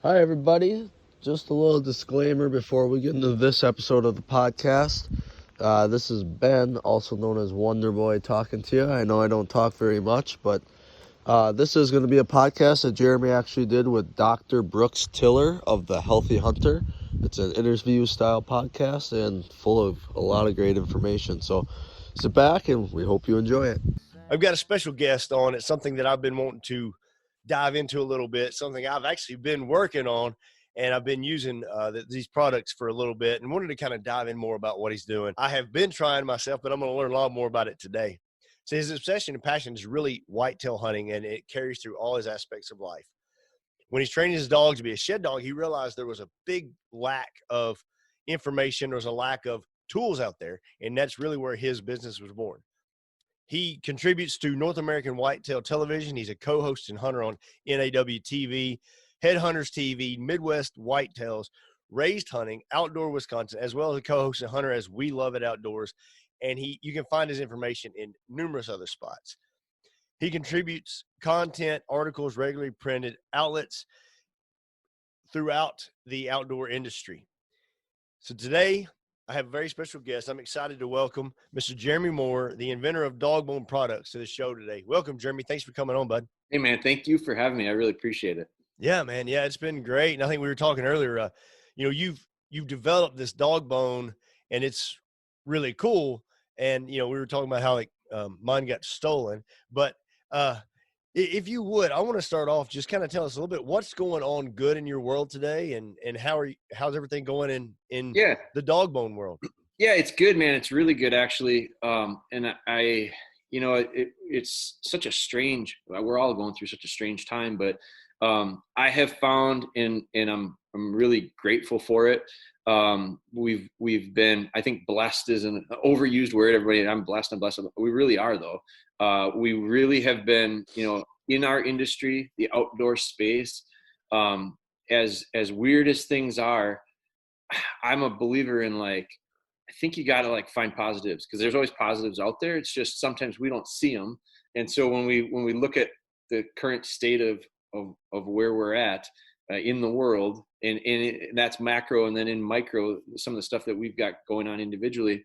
Hi, everybody. Just a little disclaimer before we get into this episode of the podcast. This is Ben, also known as Wonder Boy, talking to you. I know I don't talk very much, but this is going to be a podcast that Jeremy actually did with Dr. Brooks Tiller of the Healthy Hunter. It's an interview style podcast and full of a lot of great information. So sit back and we hope you enjoy it. I've got a special guest on. It's something that I've been wanting to dive into a little bit, something I've actually been working on, and I've been using these products for a little bit and wanted to kind of dive in more about what he's doing. I have been trying myself, but I'm going to learn a lot more about it today. So his obsession and passion is really whitetail hunting, and it carries through all his aspects of life. When he's training his dog to be a shed dog, he realized there was a big lack of information. There was a lack of tools out there, and that's really where his business was born. He contributes to North American Whitetail Television. He's a co-host and hunter on NAW TV, Headhunters TV, Midwest Whitetails, Raised Hunting, Outdoor Wisconsin, as well as a co-host and hunter as We Love It Outdoors. And you can find his information in numerous other spots. He contributes content, articles, regularly printed outlets throughout the outdoor industry. So today, I have a very special guest. I'm excited to welcome Mr. Jeremy Moore, the inventor of DogBone products, to the show today. Welcome, Jeremy. Thanks for coming on, bud. Hey, man, thank you for having me. I really appreciate it. Yeah, man. Yeah, it's been great. And I think we were talking earlier, you've developed this DogBone, and it's really cool. And, we were talking about how mine got stolen. But if you would, I want to start off just kind of tell us a little bit what's going on good in your world today, and how's everything going in Yeah, the DogBone world? yeah, it's good, man. It's really good, actually. And it's such a strange. We're all going through such a strange time, but I have found, and I'm really grateful for it. We've been, I think, blessed is an overused word. Everybody, I'm blessed. I'm blessed. We really are, though. We really have been, in our industry, the outdoor space. As weird as things are, I'm a believer in, like, I think you got to, like, find positives, because there's always positives out there. It's just sometimes we don't see them. And so when we look at the current state of where we're at in the world, and that's macro, and then in micro, some of the stuff that we've got going on individually,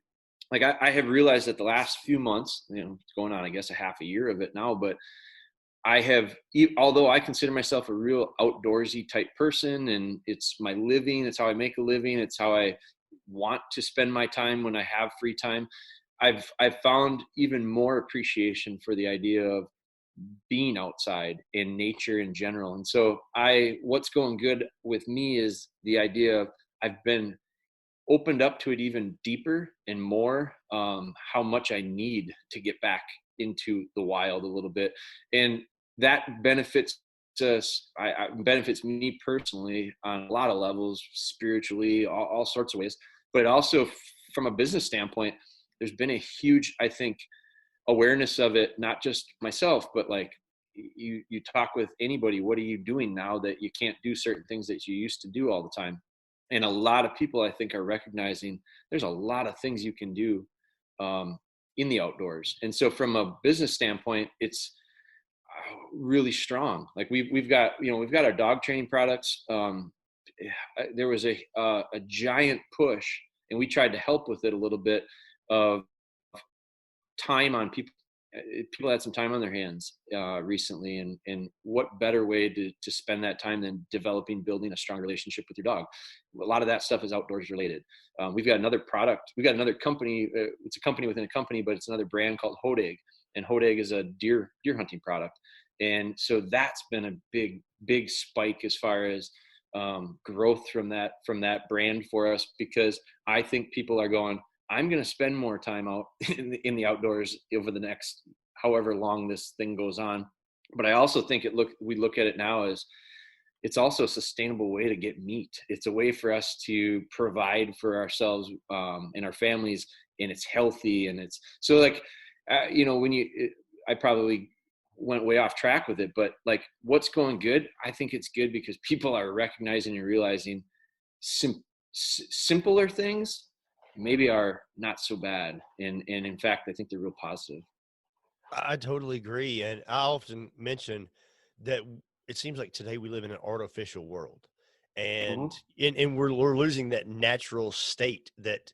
like I have realized that the last few months, it's going on, I guess, a half a year of it now, but I have, although I consider myself a real outdoorsy type person, and it's my living, it's how I make a living, it's how I want to spend my time when I have free time. I've found even more appreciation for the idea of being outside in nature in general. And so what's going good with me is the idea of, I've been opened up to it even deeper and more, how much I need to get back into the wild a little bit. And that benefits us. I benefits me personally on a lot of levels, spiritually, all sorts of ways, but also from a business standpoint, there's been a huge, I think, awareness of it, not just myself, but like you talk with anybody, what are you doing now that you can't do certain things that you used to do all the time? And a lot of people, I think, are recognizing there's a lot of things you can do in the outdoors. And so from a business standpoint, it's really strong. Like we've got our dog training products. There was a giant push, and we tried to help with it a little bit, of time on people. People had some time on their hands recently, and what better way to spend that time than building a strong relationship with your dog? A lot of that stuff is outdoors related. We've got another product. We've got another company. It's a company within a company, but it's another brand called Hodag, and Hodag is a deer hunting product. And so that's been a big spike as far as growth from that brand for us, because I think people are going, I'm going to spend more time out in the outdoors over the next however long this thing goes on. But I also think we look at it now as, it's also a sustainable way to get meat. It's a way for us to provide for ourselves and our families, and it's healthy, and it's so, like, I probably went way off track with it, but like, what's going good? I think it's good because people are recognizing and realizing simpler things maybe are not so bad. And in fact, I think they're real positive. I totally agree. And I often mention that it seems like today we live in an artificial world. and we're losing that natural state that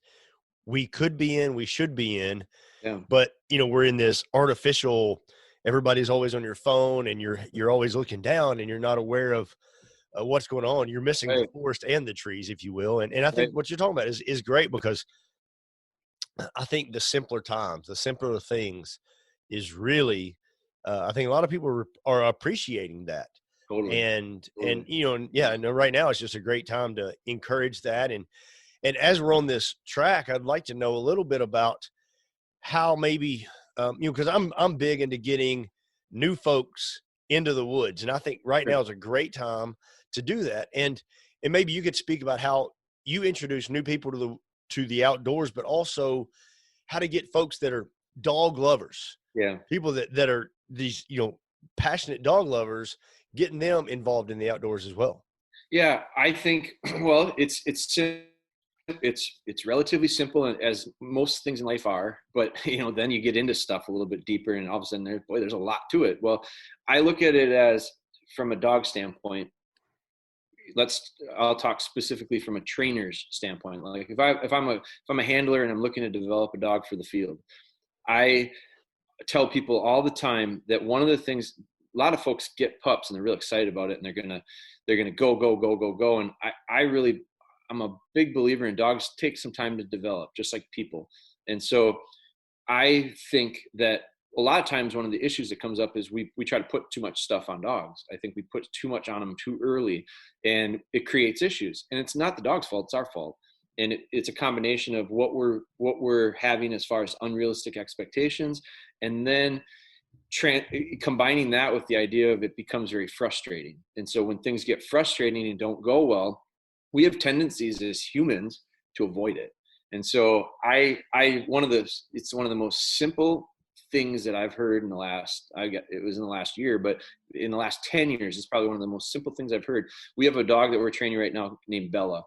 we could be in, we should be in. Yeah. But, we're in this artificial, everybody's always on your phone, and you're always looking down, and you're not aware of what's going on. You're missing the Right. forest and the trees, if you will. And I think Right. what you're talking about is great, because I think the simpler times, the simpler things is really, I think a lot of people are appreciating that. Totally. And Totally. and right now it's just a great time to encourage that. And as we're on this track, I'd like to know a little bit about how maybe, because I'm big into getting new folks into the woods, and I think right Sure. now is a great time to do that. And maybe you could speak about how you introduce new people to the outdoors, but also how to get folks that are dog lovers, Yeah. people that are these, passionate dog lovers, getting them involved in the outdoors as well. Yeah. I think, well, it's relatively simple, as most things in life are, but then you get into stuff a little bit deeper, and all of a sudden there's a lot to it. Well, I look at it as, from a dog standpoint, I'll talk specifically from a trainer's standpoint. Like if I'm a handler and I'm looking to develop a dog for the field, I tell people all the time that one of the things, a lot of folks get pups and they're real excited about it, and they're gonna go. And I'm a big believer in dogs take some time to develop, just like people. And so I think that a lot of times one of the issues that comes up is we try to put too much stuff on dogs. I think we put too much on them too early, and it creates issues. And it's not the dog's fault; it's our fault. And it's a combination of what we're having as far as unrealistic expectations, and then combining that with the idea of it becomes very frustrating. And so when things get frustrating and don't go well, we have tendencies as humans to avoid it. And so it's one of the most simple things that I've heard it was in the last year, but in the last 10 years, it's probably one of the most simple things I've heard. We have a dog that we're training right now named Bella.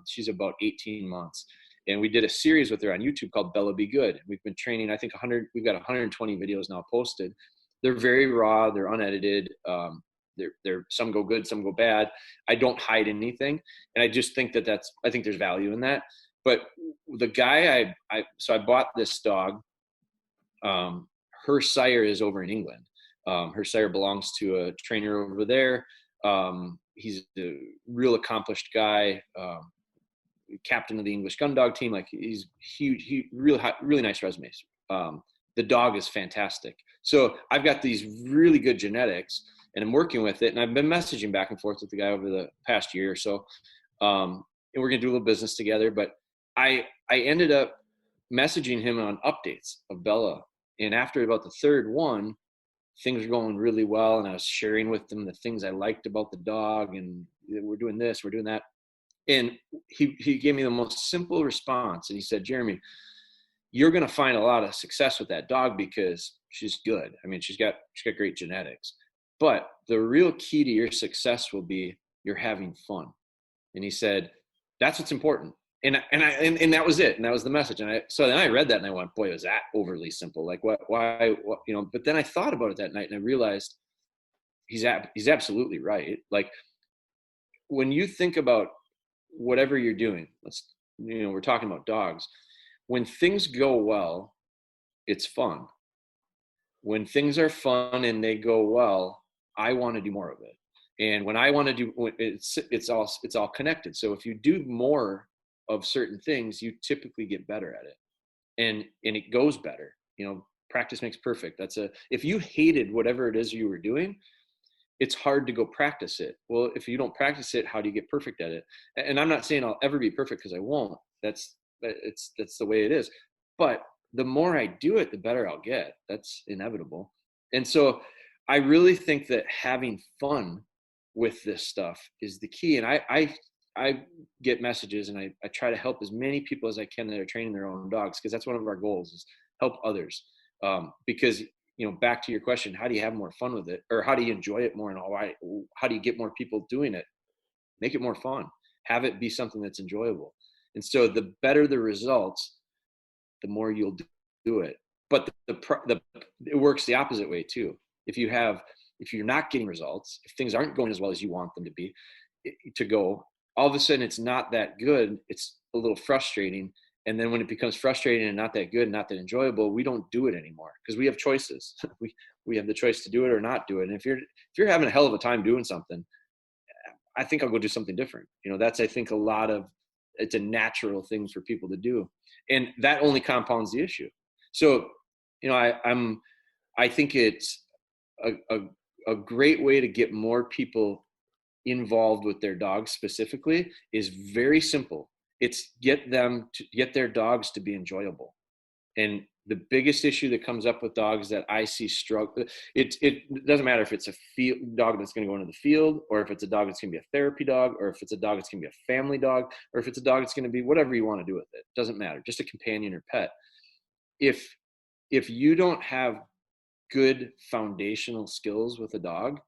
She's about 18 months. And we did a series with her on YouTube called Bella Be Good. We've been training, I think we've got 120 videos now posted. They're very raw, they're unedited. They're some go good, some go bad. I don't hide anything. And I just think I think there's value in that. But the guy so I bought this dog. Her sire is over in England. Her sire belongs to a trainer over there. He's a real accomplished guy, captain of the English gun dog team. Like, he's huge, really nice resumes. The dog is fantastic. So I've got these really good genetics, and I'm working with it. And I've been messaging back and forth with the guy over the past year or so. And we're going to do a little business together. But I ended up messaging him on updates of Bella. And after about the third one, things were going really well. And I was sharing with them the things I liked about the dog, and we're doing this, we're doing that. And he gave me the most simple response. And he said, Jeremy, you're going to find a lot of success with that dog because she's good. I mean, she's got great genetics, but the real key to your success will be you're having fun. And he said, that's what's important. And that was it. And that was the message. And so then I read that and I went, boy, was that overly simple? Like, why, but then I thought about it that night and I realized he's absolutely right. Like, when you think about whatever you're doing, we're talking about dogs. When things go well, it's fun. When things are fun and they go well, I want to do more of it. And when I want to do, it's all connected. So if you do more of certain things, you typically get better at it, and it goes better. Practice makes perfect. If you hated whatever it is you were doing, it's hard to go practice it. Well, if you don't practice it, how do you get perfect at it? And I'm not saying I'll ever be perfect, because I won't. That's the way it is. But the more I do it, the better I'll get. That's inevitable. And so I really think that having fun with this stuff is the key. And I get messages, and I try to help as many people as I can that are training their own dogs, because that's one of our goals, is help others. Because, back to your question, how do you have more fun with it, or how do you enjoy it more, and how do you get more people doing it? Make it more fun. Have it be something that's enjoyable. And so the better the results, the more you'll do it. But it works the opposite way too. If you're not getting results, if things aren't going as well as you want them to be, to go. All of a sudden it's not that good. It's a little frustrating. And then when it becomes frustrating and not that good, not that enjoyable, we don't do it anymore because we have choices. we have the choice to do it or not do it. And if you're having a hell of a time doing something, I think I'll go do something different. That's, I think, it's a natural thing for people to do. And that only compounds the issue. So, I think it's a great way to get more people involved with their dogs specifically is very simple. It's get their dogs to be enjoyable. And the biggest issue that comes up with dogs that I see struggle, it doesn't matter if it's a field dog that's going to go into the field, or if it's a dog that's going to be a therapy dog, or if it's a dog that's going to be a family dog, or if it's a dog that's going to be whatever you want to do with it. Doesn't matter, just a companion or pet. If you don't have good foundational skills with a dog,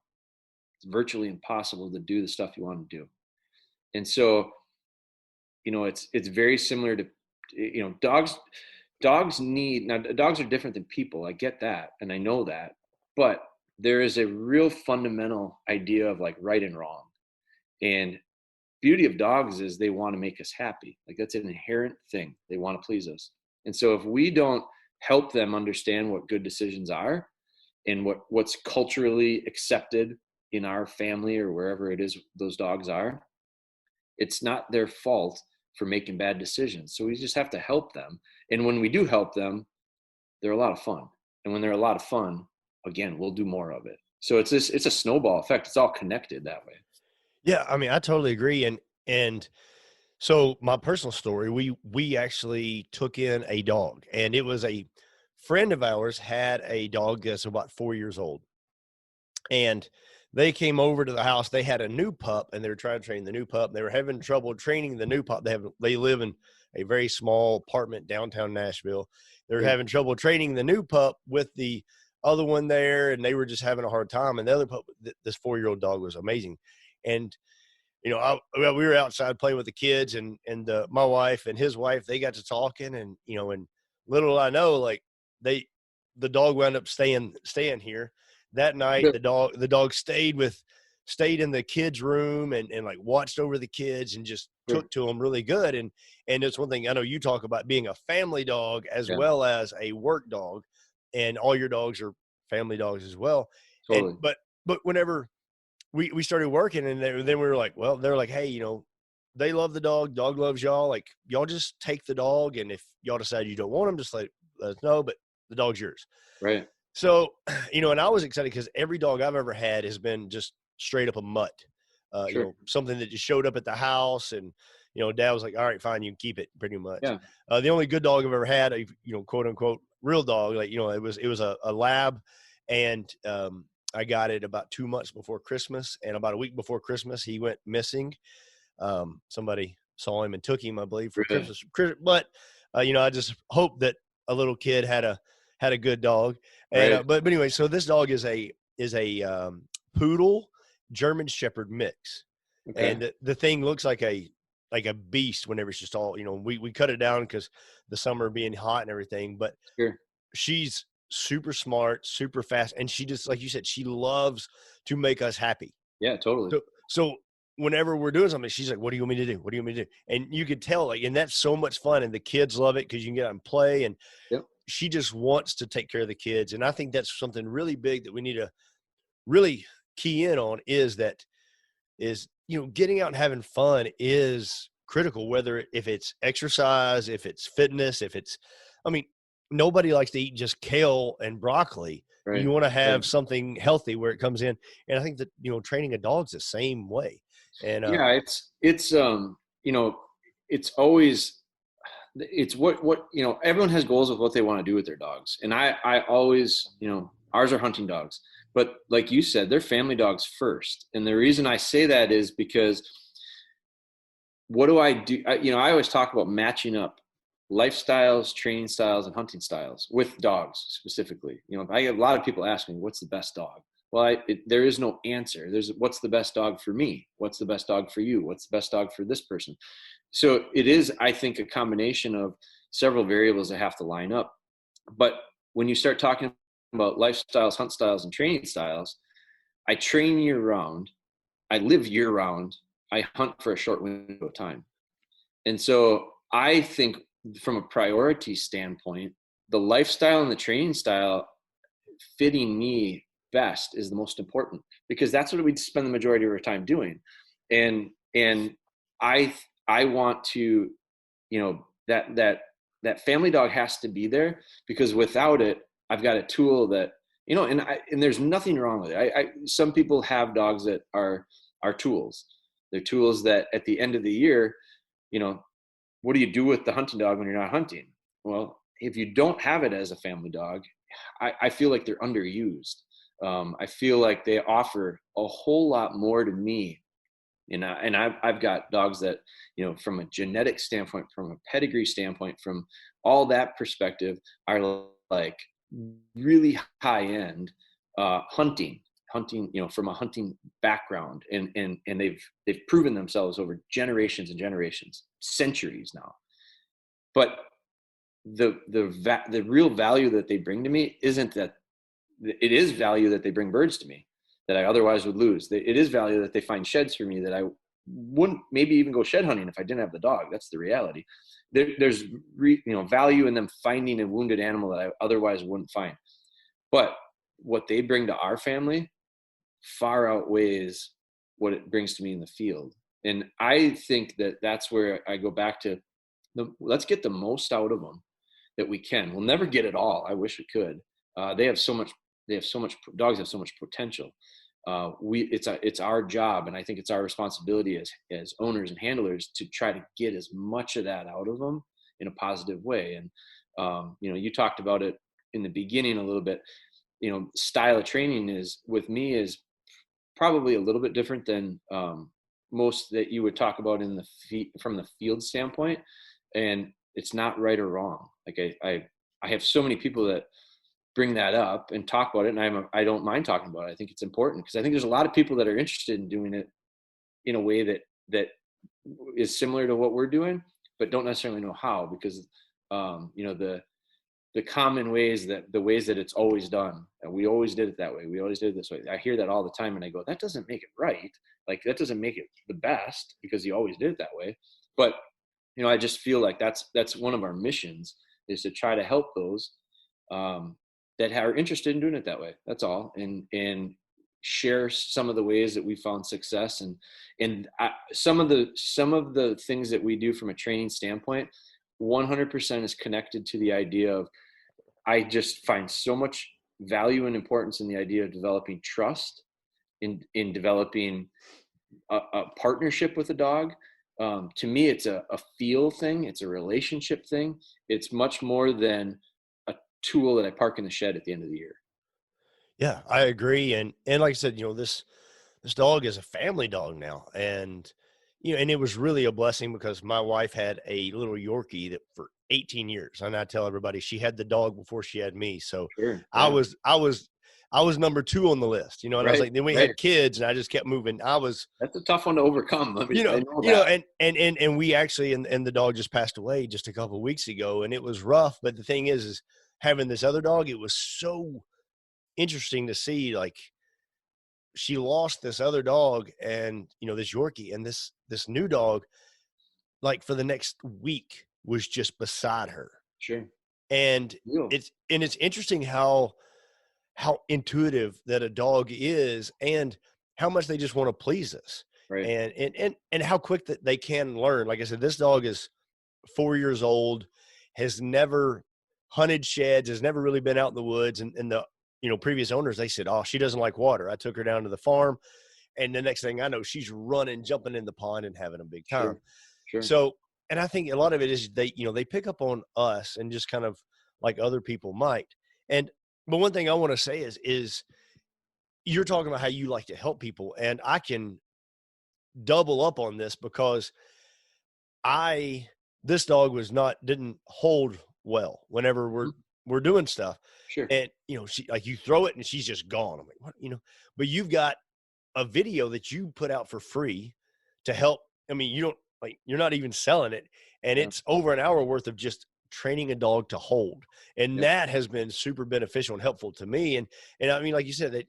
it's virtually impossible to do the stuff you want to do. And so, it's very similar to, dogs are different than people. I get that. And I know that, but there is a real fundamental idea of like right and wrong. And beauty of dogs is they want to make us happy. Like that's an inherent thing. They want to please us. And so if we don't help them understand what good decisions are and what's culturally accepted in our family or wherever it is those dogs are, it's not their fault for making bad decisions. So we just have to help them. And when we do help them, they're a lot of fun. And when they're a lot of fun, again, we'll do more of it. So it's a snowball effect. It's all connected that way. Yeah, I mean, I totally agree. And so my personal story, we actually took in a dog, and it was a friend of ours had a dog that's about 4 years old. And they came over to the house. They had a new pup, and they were trying to train the new pup. They were having trouble training the new pup. They live in a very small apartment downtown Nashville. They were having trouble training the new pup with the other one there, and they were just having a hard time. And the other pup, this 4-year-old dog, was amazing. And we were outside playing with the kids, and my wife and his wife, they got to talking, and and little I know, like the dog wound up staying here. That night, the dog stayed in the kids' room and like watched over the kids and just took to them really good. And it's one thing I know you talk about, being a family dog as well as a work dog, and all your dogs are family dogs as well. Totally. And but whenever we started working, and then we were like, well, they're like, hey, they love the dog loves y'all, like y'all just take the dog, and if y'all decide you don't want him, just let us know, but the dog's yours. Right. So, and I was excited because every dog I've ever had has been just straight up a mutt, something that just showed up at the house, and, Dad was like, all right, fine, you can keep it, pretty much. Yeah. The only good dog I've ever had, a, quote unquote, real dog, like, it was a lab, and I got it about 2 months before Christmas, and about a week before Christmas, he went missing. Somebody saw him and took him, I believe, for Christmas. But, I just hope that a little kid had a good dog. And, but anyway, so this dog is a poodle German Shepherd mix. Okay. And the thing looks like a beast whenever it's just all, we cut it down because the summer being hot and everything, but she's super smart, super fast. And she just, like you said, she loves to make us happy. Yeah, totally. So whenever we're doing something, she's like, what do you want me to do? What do you want me to do? And you could tell, like, and that's so much fun. And the kids love it because you can get out and play. And she just wants to take care of the kids. And I think that's something really big that we need to really key in on, is getting out and having fun is critical, if it's exercise, if it's fitness, nobody likes to eat just kale and broccoli. Right. You want to have something healthy where it comes in. And I think that, training a dog's the same way. And it's always, it's what everyone has goals of what they want to do with their dogs. And I always, ours are hunting dogs, but like you said, they're family dogs first. And the reason I say that is because what do I do? I always talk about matching up lifestyles, training styles, and hunting styles with dogs specifically. I get a lot of people ask me, what's the best dog? Well, there is no answer. There's what's the best dog for me? What's the best dog for you? What's the best dog for this person? So it is, I think, a combination of several variables that have to line up. But when you start talking about lifestyles, hunt styles, and training styles, I train year round. I live year round. I hunt for a short window of time. And so I think from a priority standpoint, the lifestyle and the training style fitting me best is the most important, because that's what we spend the majority of our time doing. And I want to, you know, that family dog has to be there, because without it, I've got a tool that, you know, and there's nothing wrong with it. Some people have dogs that are tools. They're tools that at the end of the year, you know, what do you do with the hunting dog when you're not hunting? Well, if you don't have it as a family dog, I feel like they're underused. I feel like they offer a whole lot more to me. And I've got dogs that, you know, from a genetic standpoint, from a pedigree standpoint, from all that perspective, are like really high end hunting, you know, from a hunting background, and they've proven themselves over generations and generations, centuries now. But the real value that they bring to me isn't that. It is value that they bring birds to me that I otherwise would lose. It is value that they find sheds for me that I wouldn't maybe even go shed hunting if I didn't have the dog. That's the reality. There's you know, value in them finding a wounded animal that I otherwise wouldn't find. But what they bring to our family far outweighs what it brings to me in the field. And I think that that's where I go back to let's get the most out of them that we can. We'll never get it all. I wish we could. They have so much. Dogs have so much potential. It's our job, and I think it's our responsibility as owners and handlers to try to get as much of that out of them in a positive way. And you know, you talked about it in the beginning a little bit. You know, style of training is probably a little bit different than most that you would talk about from the field standpoint, and it's not right or wrong. Like I have so many people that bring that up and talk about it, and I don't mind talking about it. I think it's important, because I think there's a lot of people that are interested in doing it in a way that is similar to what we're doing, but don't necessarily know how, because you know, the common ways, that the ways that it's always done, and we always did it that way, we always did it this way. I hear that all the time, and I go, that doesn't make it right. Like, that doesn't make it the best, because you always did it that way. But you know, I just feel like that's one of our missions, is to try to help those that are interested in doing it that way. That's all. And share some of the ways that we found success, and some of the things that we do from a training standpoint 100% is connected to the idea of, I just find so much value and importance in the idea of developing trust, in developing a partnership with a dog. To me, it's a feel thing. It's a relationship thing. It's much more than a tool that I park in the shed at the end of the year. Yeah, I agree. And like I said, you know, this dog is a family dog now. And, you know, and it was really a blessing, because my wife had a little Yorkie that for 18 years. And I tell everybody, she had the dog before she had me. So Sure, I yeah. was number 2 on the list, you know, and I was like, then we had kids, and I just kept moving. That's a tough one to overcome. I You know know, that. and we actually, and the dog just passed away just a couple of weeks ago, and it was rough. But the thing is having this other dog, it was so interesting to see, like, she lost this other dog, and, you know, this Yorkie, and this new dog, like, for the next week was just beside her. Sure. And Yeah. it's interesting how intuitive that a dog is, and how much they just want to please us, Right. and how quick that they can learn. Like I said, this dog is 4 years old, has never hunted sheds, has never really been out in the woods. And the, you know, previous owners, they said, oh, she doesn't like water. I took her down to the farm, and the next thing I know, she's running, jumping in the pond, and having a big time. Sure. So, and I think a lot of it is they, you know, they pick up on us, and just kind of like other people might. But one thing I want to say is you're talking about how you like to help people, and I can double up on this, because this dog didn't hold well whenever we're doing stuff. Sure. And, you know, she, like, you throw it and she's just gone. I'm like, what, you know, but you've got a video that you put out for free to help. I mean, you're not even selling it, and it's over an hour worth of just training a dog to hold. And that has been super beneficial and helpful to me. And I mean, like you said, that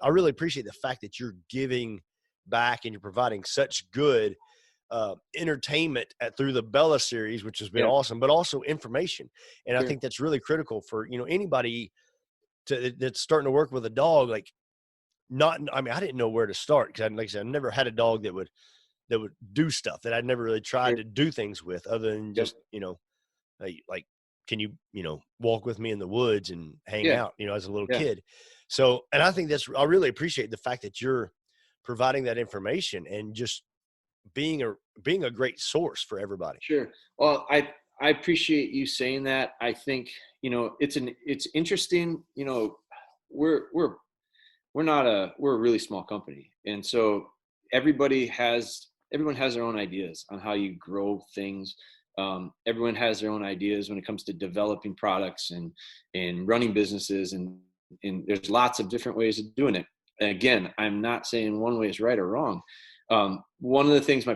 I really appreciate the fact that you're giving back, and you're providing such good entertainment through the Bella series, which has been awesome, but also information. And I think that's really critical for, anybody that's starting to work with a dog. Like, I didn't know where to start, because like I said, I never had a dog that would do stuff that I'd never really tried to do things with, other than just, like, can you, walk with me in the woods and hang out, as a little kid. So, and I think I really appreciate the fact that you're providing that information and just being a great source for everybody. Sure. Well, I appreciate you saying that. I think, it's interesting, we're a really small company. And so everyone has their own ideas on how you grow things. Everyone has their own ideas when it comes to developing products and running businesses. And there's lots of different ways of doing it. And again, I'm not saying one way is right or wrong. One of the things my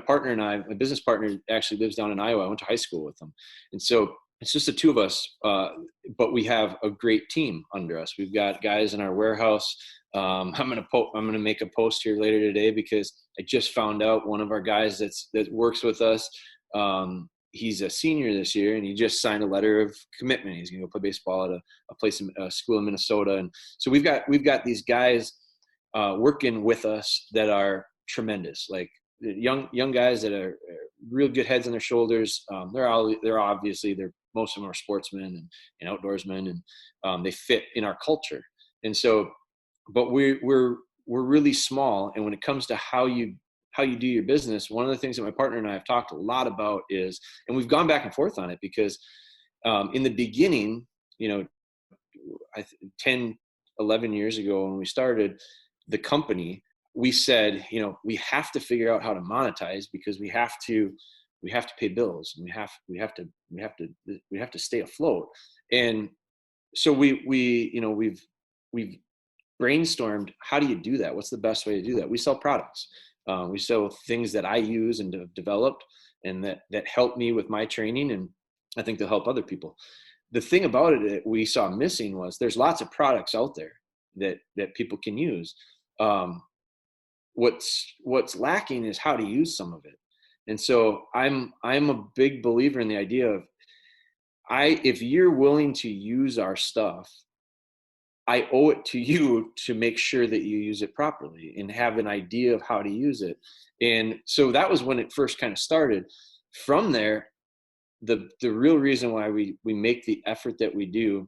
business partner actually lives down in Iowa. I went to high school with him. And so it's just the two of us, but we have a great team under us. We've got guys in our warehouse. I'm going to make a post here later today, because I just found out one of our guys that works with us. He's a senior this year, and he just signed a letter of commitment. He's going to go play baseball at a school in Minnesota. And so we've got these guys working with us that are tremendous, like young guys that are real good heads on their shoulders. Most of them are sportsmen and outdoorsmen, and they fit in our culture. And so, but we're really small. And when it comes to how you do your business, one of the things that my partner and I have talked a lot about is, and we've gone back and forth on it, because in the beginning, 10, 11 years ago when we started the company, we said, we have to figure out how to monetize, because we have to pay bills, and we have to stay afloat. And so we've brainstormed, how do you do that? What's the best way to do that? We sell products. We sell things that I use and have developed, and that help me with my training, and I think they'll help other people. The thing about it that we saw missing was there's lots of products out there that people can use. What's lacking is how to use some of it. And so I'm a big believer in the idea of, if you're willing to use our stuff, I owe it to you to make sure that you use it properly and have an idea of how to use it. And so that was when it first kind of started. From there, the real reason why we make the effort that we do,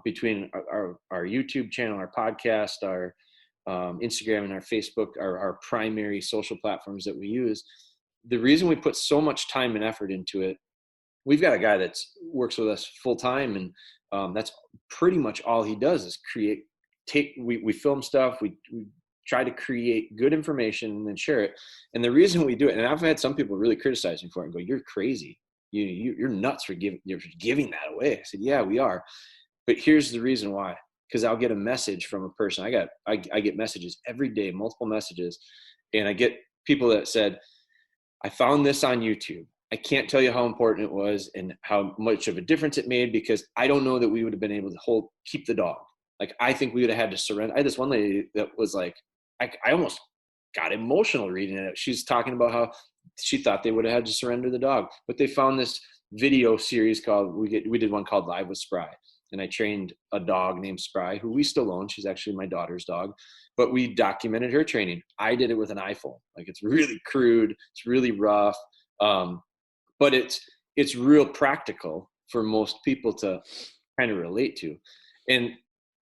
between our YouTube channel, our podcast, our Instagram, and our Facebook, our primary social platforms that we use, the reason we put so much time and effort into it, we've got a guy that works with us full time, and that's pretty much all he does is we film stuff, we try to create good information and then share it. And the reason we do it, and I've had some people really criticize me for it and go, "You're crazy. You're nuts for giving that away." I said, "Yeah, we are. But here's the reason why. Because I'll get a message from a person. I get messages every day, multiple messages. And I get people that said, I found this on YouTube. I can't tell you how important it was and how much of a difference it made, because I don't know that we would have been able to keep the dog. Like, I think we would have had to surrender." I had this one lady that was like, I almost got emotional reading it. She's talking about how she thought they would have had to surrender the dog, but they found this video series we did one called Live with Spry. And I trained a dog named Spry, who we still own. She's actually my daughter's dog, but we documented her training. I did it with an iPhone. Like, it's really crude. It's really rough. But it's real practical for most people to kind of relate to. And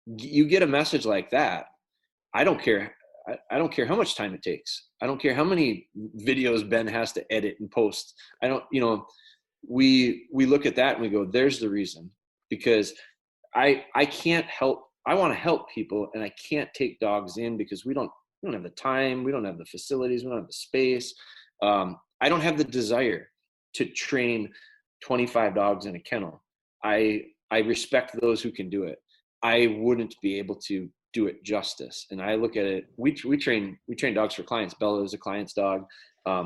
you get a message like that. I don't care how much time it takes. I don't care how many videos Ben has to edit and post. We look at that and we go, there's the reason. Because I can't help. I want to help people, and I can't take dogs in because we don't have the time, we don't have the facilities, we don't have the space. I don't have the desire to train 25 dogs in a kennel. I respect those who can do it. I wouldn't be able to do it justice. And I look at it. We train dogs for clients. Bella is a client's dog.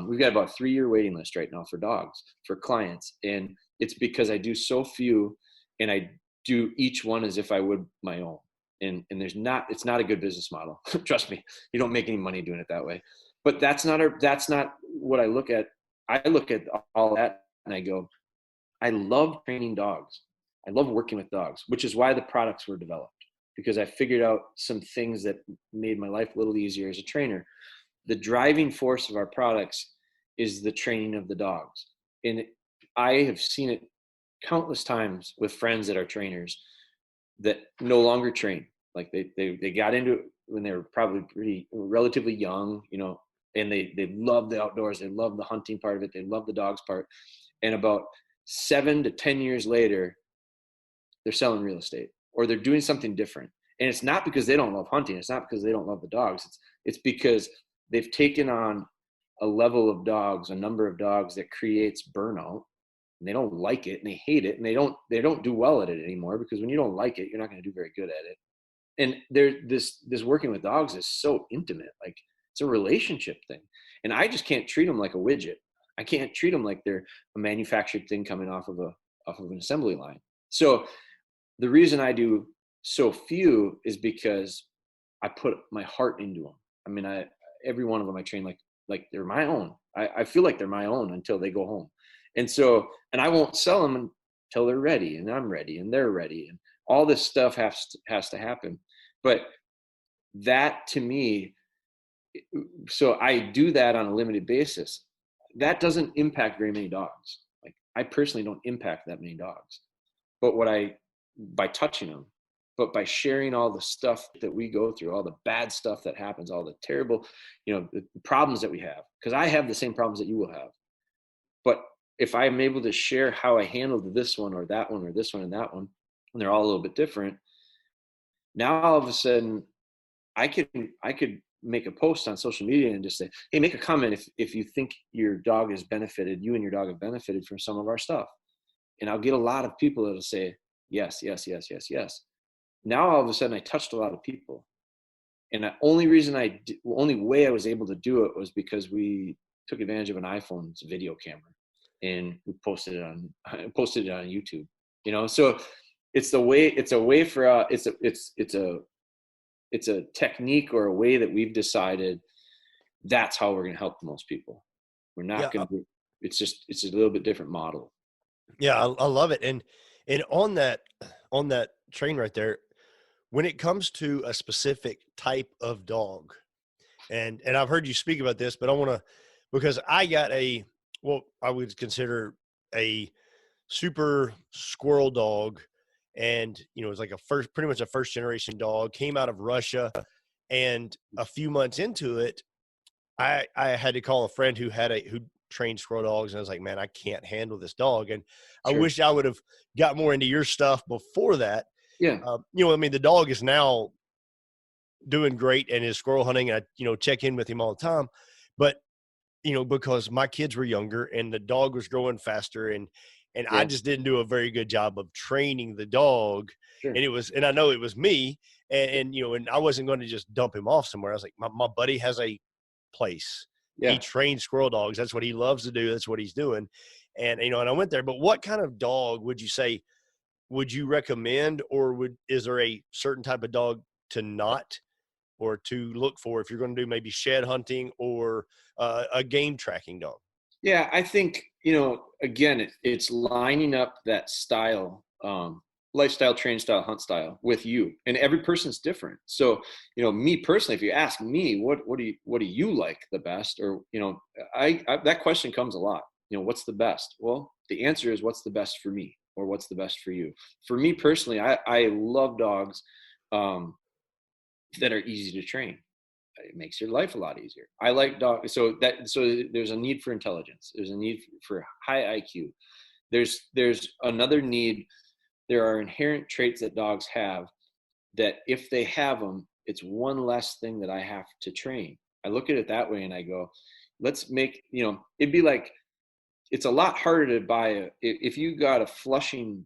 We've got about a 3-year waiting list right now for dogs for clients, and it's because I do so few. And I do each one as if I would my own. And it's not a good business model. Trust me, you don't make any money doing it that way. but that's not what I look at. I look at all that and I go, I love training dogs. I love working with dogs, which is why the products were developed, because I figured out some things that made my life a little easier as a trainer. The driving force of our products is the training of the dogs. And I have seen it countless times with friends that are trainers that no longer train. Like they got into it when they were probably relatively young, you know, and they love the outdoors. They love the hunting part of it. They love the dogs part. And about 7 to 10 years later, they're selling real estate or they're doing something different. And it's not because they don't love hunting. It's not because they don't love the dogs. It's because they've taken on a level of dogs, a number of dogs that creates burnout, and they don't like it and they hate it and they don't do well at it anymore, because when you don't like it, you're not going to do very good at it. And this working with dogs is so intimate. Like, it's a relationship thing. And I just can't treat them like a widget. I can't treat them like they're a manufactured thing coming off of an assembly line. So the reason I do so few is because I put my heart into them. I mean, every one of them I train like they're my own. I feel like they're my own until they go home. And I won't sell them until they're ready, and I'm ready, and they're ready, and all this stuff has to happen. But that, to me, so I do that on a limited basis. That doesn't impact very many dogs. Like, I personally don't impact that many dogs. But by touching them, but by sharing all the stuff that we go through, all the bad stuff that happens, all the terrible, the problems that we have, because I have the same problems that you will have. But if I'm able to share how I handled this one or that one or this one and that one, and they're all a little bit different, now all of a sudden I could make a post on social media and just say, hey, make a comment if you think your dog has benefited, you and your dog have benefited from some of our stuff. And I'll get a lot of people that'll say, yes, yes, yes, yes, yes. Now all of a sudden I touched a lot of people. And the only way I was able to do it was because we took advantage of an iPhone's video camera and we posted it on YouTube, so it's a technique or a way that we've decided that's how we're going to help the most people. We're not going to, it's a little bit different model. Yeah. I love it. And on that train right there, when it comes to a specific type of dog, and I've heard you speak about this, but I want to, because I got what I would consider a super squirrel dog. And, it was like pretty much a first generation dog, came out of Russia. And a few months into it, I had to call a friend who trained squirrel dogs. And I was like, man, I can't handle this dog. And Sure. I wish I would have got more into your stuff before that. Yeah. The dog is now doing great and is squirrel hunting. And I, check in with him all the time. But, because my kids were younger and the dog was growing faster and yeah. I just didn't do a very good job of training the dog. Sure. And I know it was me and I wasn't going to just dump him off somewhere. I was like, my buddy has a place. Yeah. He trains squirrel dogs. That's what he loves to do. That's what he's doing. And, and I went there, but what kind of dog would you recommend, or is there a certain type of dog to not, or to look for if you're going to do maybe shed hunting or a game tracking dog? Yeah, I think, again, it's lining up that style, lifestyle, train style, hunt style with you, and every person's different. So, me personally, if you ask me, what do you like the best? Or, I that question comes a lot, what's the best? Well, the answer is what's the best for me, or what's the best for you. For me personally, I love dogs that are easy to train. It makes your life a lot easier. I like dogs. So there's a need for intelligence. There's a need for high IQ. There's another need. There are inherent traits that dogs have that if they have them, it's one less thing that I have to train. I look at it that way and I go, let's make, it'd be like, it's a lot harder to buy if you got a flushing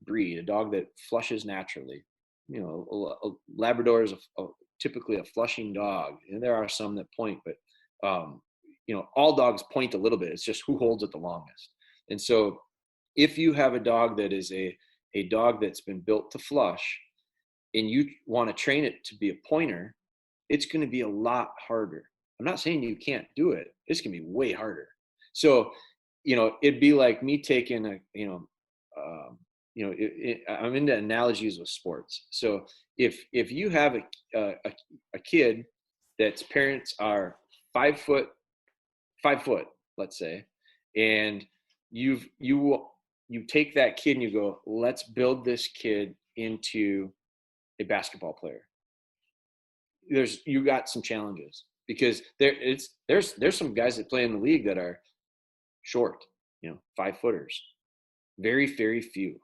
breed, a dog that flushes naturally, a Labrador is typically a flushing dog, and there are some that point, but all dogs point a little bit. It's just who holds it the longest. And so if you have a dog that is a dog that's been built to flush and you want to train it to be a pointer, it's going to be a lot harder. I'm not saying you can't do it. This can be way harder. So, it'd be like me taking I'm into analogies with sports. So if you have a kid that's parents are 5 foot, let's say, and you take that kid and you go, let's build this kid into a basketball player. You got some challenges, because there's some guys that play in the league that are short, 5-footers, very, very few.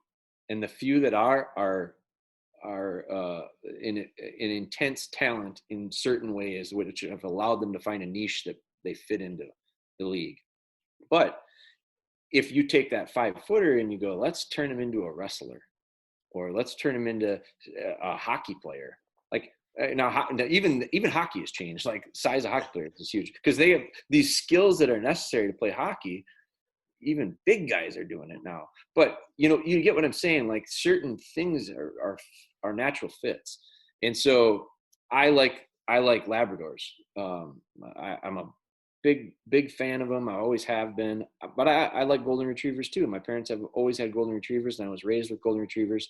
And the few that are in intense talent in certain ways, which have allowed them to find a niche that they fit into the league. But if you take that 5-footer and you go, let's turn him into a wrestler, or let's turn him into a hockey player. Like now, even hockey has changed. Like size of hockey players is huge, because they have these skills that are necessary to play hockey. Even big guys are doing it now. But you get what I'm saying. Like certain things are natural fits. And so I like Labradors. I'm a big fan of them. I always have been. But I like golden retrievers too. My parents have always had golden retrievers, and I was raised with golden retrievers.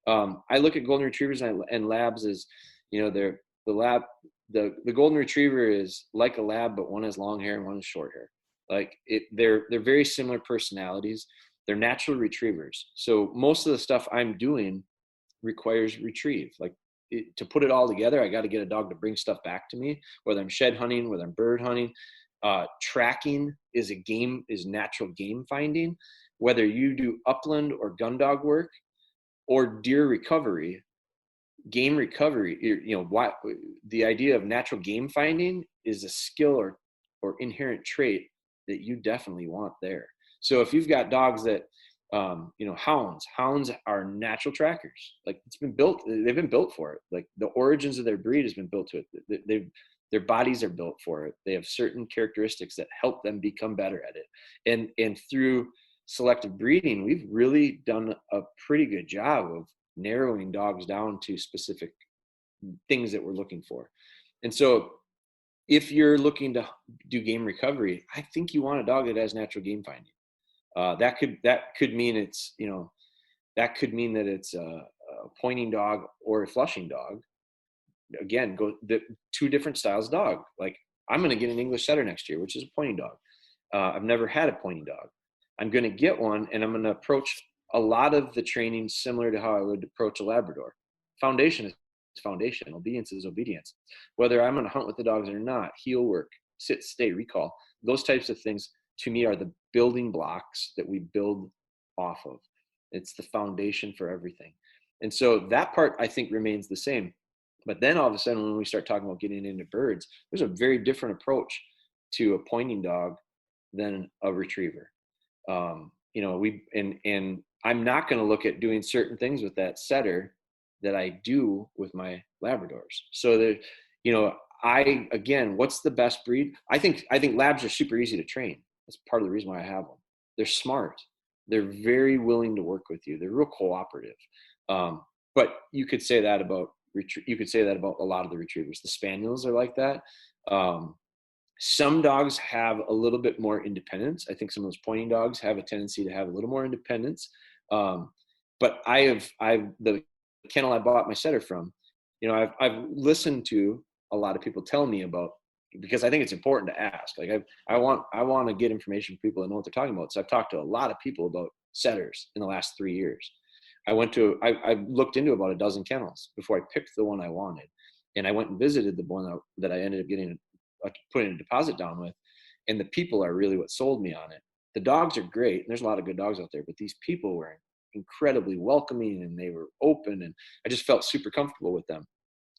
I look at golden retrievers and labs as, they're the golden retriever is like a lab, but one has long hair and one has short hair. Like they're very similar personalities. They're natural retrievers. So most of the stuff I'm doing requires retrieve. Like to put it all together, I got to get a dog to bring stuff back to me, whether I'm shed hunting, whether I'm bird hunting. Tracking is natural game finding. Whether you do upland or gun dog work or deer recovery, game recovery, the idea of natural game finding is a skill or inherent trait that you definitely want there. So if you've got dogs that, hounds are natural trackers. Like they've been built for it. Like the origins of their breed has been built to it. Their bodies are built for it. They have certain characteristics that help them become better at it. And through selective breeding, we've really done a pretty good job of narrowing dogs down to specific things that we're looking for. And so if you're looking to do game recovery, I think you want a dog that has natural game finding. That could mean it's, that could mean that it's a pointing dog or a flushing dog. Again, the two different styles of dog. Like I'm going to get an English setter next year, which is a pointing dog. I've never had a pointing dog. I'm going to get one, and I'm going to approach a lot of the training similar to how I would approach a Labrador. Foundation is foundation. Obedience is obedience. Whether I'm going to hunt with the dogs or not, heel work, sit, stay, recall, those types of things to me are the building blocks that we build off of. It's the foundation for everything. And so that part I think remains the same. But then all of a sudden, when we start talking about getting into birds, there's a very different approach to a pointing dog than a retriever. And I'm not going to look at doing certain things with that setter that I do with my Labradors. So that, again, what's the best breed? I think labs are super easy to train. That's part of the reason why I have them. They're smart. They're very willing to work with you. They're real cooperative. But you could say that about a lot of the retrievers. The spaniels are like that. Some dogs have a little bit more independence. I think some of those pointing dogs have a tendency to have a little more independence. But the kennel I bought my setter from, I've listened to a lot of people tell me about, because I think it's important to ask. Like I want to get information from people that know what they're talking about. So I've talked to a lot of people about setters in the last 3 years. I looked into about a dozen kennels before I picked the one I wanted. And I went and visited the one that I ended up putting a deposit down with. And the people are really what sold me on it. The dogs are great. And there's a lot of good dogs out there, but these people were incredibly welcoming and they were open, and I just felt super comfortable with them.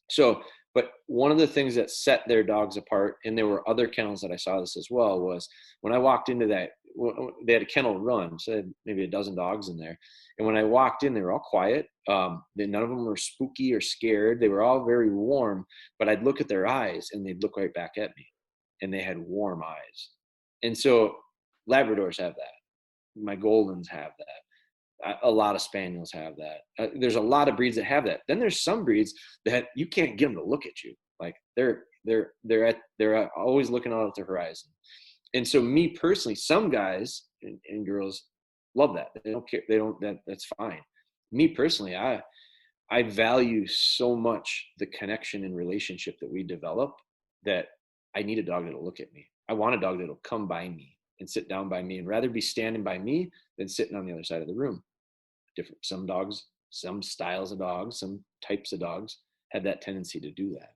So, but one of the things that set their dogs apart, and there were other kennels that I saw this as well, was when I walked into that, they had a kennel run, so they had maybe a dozen dogs in there. And when I walked in, they were all quiet. None of them were spooky or scared. They were all very warm, but I'd look at their eyes and they'd look right back at me, and they had warm eyes. And so Labradors have that. My Goldens have that. A lot of spaniels have that. There's a lot of breeds that have that. Then there's some breeds that you can't get them to look at you. Like they're always looking out at the horizon. And so me personally, some guys and girls love that. They don't care. That's fine. Me personally, I value so much the connection and relationship that we develop that I need a dog that'll look at me. I want a dog that'll come by me and sit down by me, and rather be standing by me than sitting on the other side of the room. Some dogs, some styles of dogs, some types of dogs have that tendency to do that.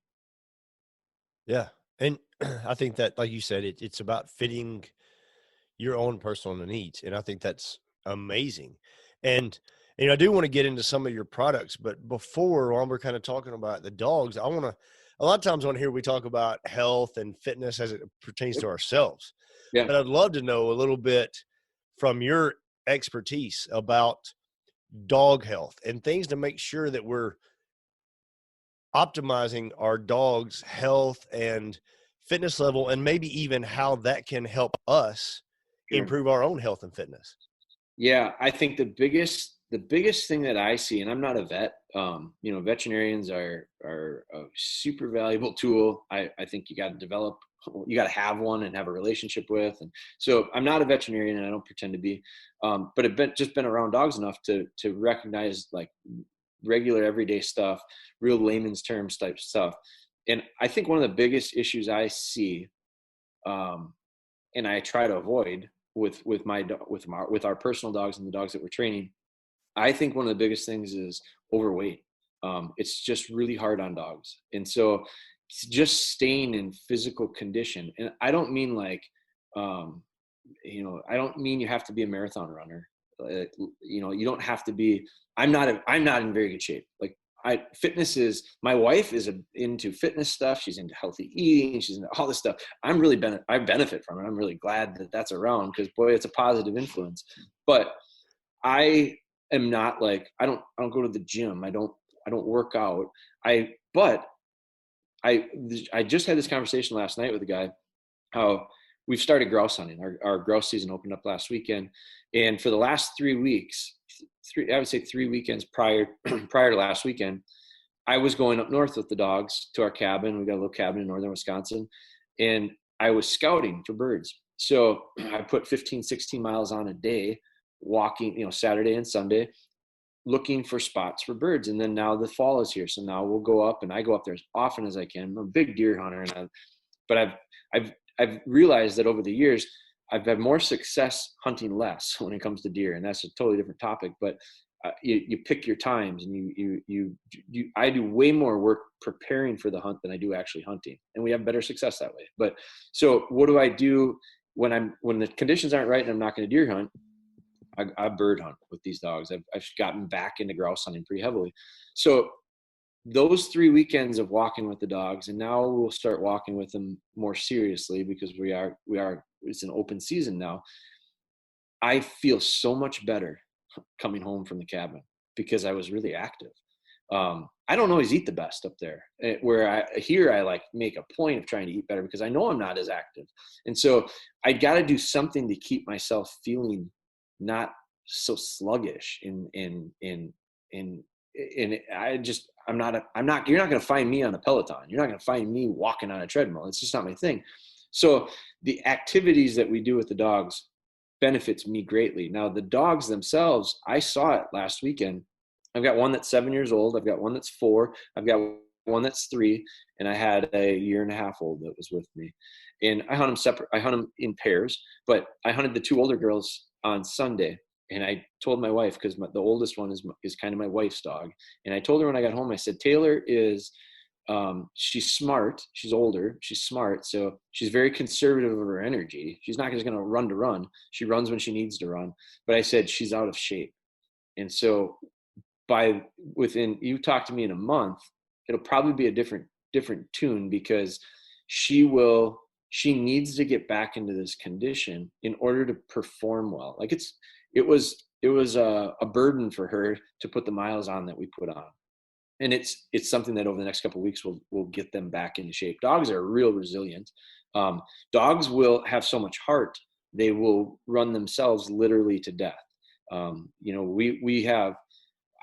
Yeah. And I think that, like you said, it's about fitting your own personal needs. And I think that's amazing. And, I do want to get into some of your products, but before, while we're kind of talking about the dogs, a lot of times on here, we talk about health and fitness as it pertains to ourselves. Yeah. But I'd love to know a little bit from your expertise about dog health and things to make sure that we're optimizing our dog's health and fitness level, and maybe even how that can help us improve our own health and fitness. Yeah, I think the biggest thing that I see, and I'm not a vet, veterinarians are a super valuable tool. I think you got to have one and have a relationship with. And so I'm not a veterinarian, and I don't pretend to be, but I've just been around dogs enough to recognize like regular everyday stuff, real layman's terms type stuff. And I think one of the biggest issues I see, and I try to avoid with our personal dogs and the dogs that we're training, I think one of the biggest things is overweight. It's just really hard on dogs. And so just staying in physical condition, and I don't mean like, I don't mean you have to be a marathon runner. You don't have to be, I'm not in very good shape. Like my wife is into fitness stuff. She's into healthy eating. She's into all this stuff. I benefit from it. I'm really glad that that's around, because boy, it's a positive influence. But I am not like, I don't go to the gym. I don't work out. But I just had this conversation last night with a guy, how we've started grouse hunting. Our grouse season opened up last weekend. And for the last 3 weeks, I would say 3 weekends prior to last weekend, I was going up north with the dogs to our cabin. We got a little cabin in northern Wisconsin, and I was scouting for birds. So I put 15, 16 miles on a day, walking, Saturday and Sunday, looking for spots for birds. And then now the fall is here. So now we'll go up, and I go up there as often as I can. I'm a big deer hunter, but I've realized that over the years, I've had more success hunting less when it comes to deer, and that's a totally different topic. But you pick your times, and I do way more work preparing for the hunt than I do actually hunting, and we have better success that way. But so what do I do when the conditions aren't right and I'm not going to deer hunt? I bird hunt with these dogs. I've gotten back into grouse hunting pretty heavily. So those 3 weekends of walking with the dogs, and now we'll start walking with them more seriously because we are it's an open season now. I feel so much better coming home from the cabin because I was really active. I don't always eat the best up there, where I like make a point of trying to eat better because I know I'm not as active. And so I got to do something to keep myself feeling not so sluggish you're not going to find me on a Peloton. You're not going to find me walking on a treadmill. It's just not my thing. So the activities that we do with the dogs benefits me greatly. Now the dogs themselves, I saw it last weekend. I've got one that's 7 years old. I've got one that's 4. I've got one that's 3. And I had a 1.5-year-old that was with me. And I hunt them separate. I hunt them in pairs, but I hunted the 2 older girls on Sunday. And I told my wife, because the oldest one is kind of my wife's dog. And I told her when I got home, I said, Taylor is, she's smart. She's older. She's smart. So she's very conservative of her energy. She's not just going to run to run. She runs when she needs to run. But I said, she's out of shape. And so you talk to me in a month, it'll probably be a different tune, because she needs to get back into this condition in order to perform well. Like it was a burden for her to put the miles on that we put on. And it's something that over the next couple of weeks we'll get them back into shape. Dogs are real resilient. Dogs will have so much heart, they will run themselves literally to death.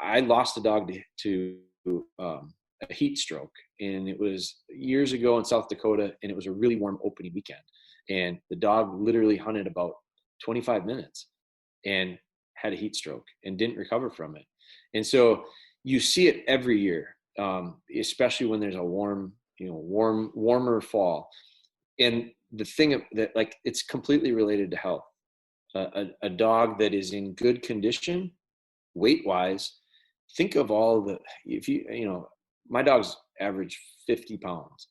I lost a dog to a heat stroke, and it was years ago in South Dakota, and it was a really warm opening weekend, and the dog literally hunted about 25 minutes and had a heat stroke and didn't recover from it. And so you see it every year, especially when there's a warmer fall. And the thing that, like, it's completely related to health. A dog that is in good condition, weight wise, think of all the, my dogs average 50 pounds.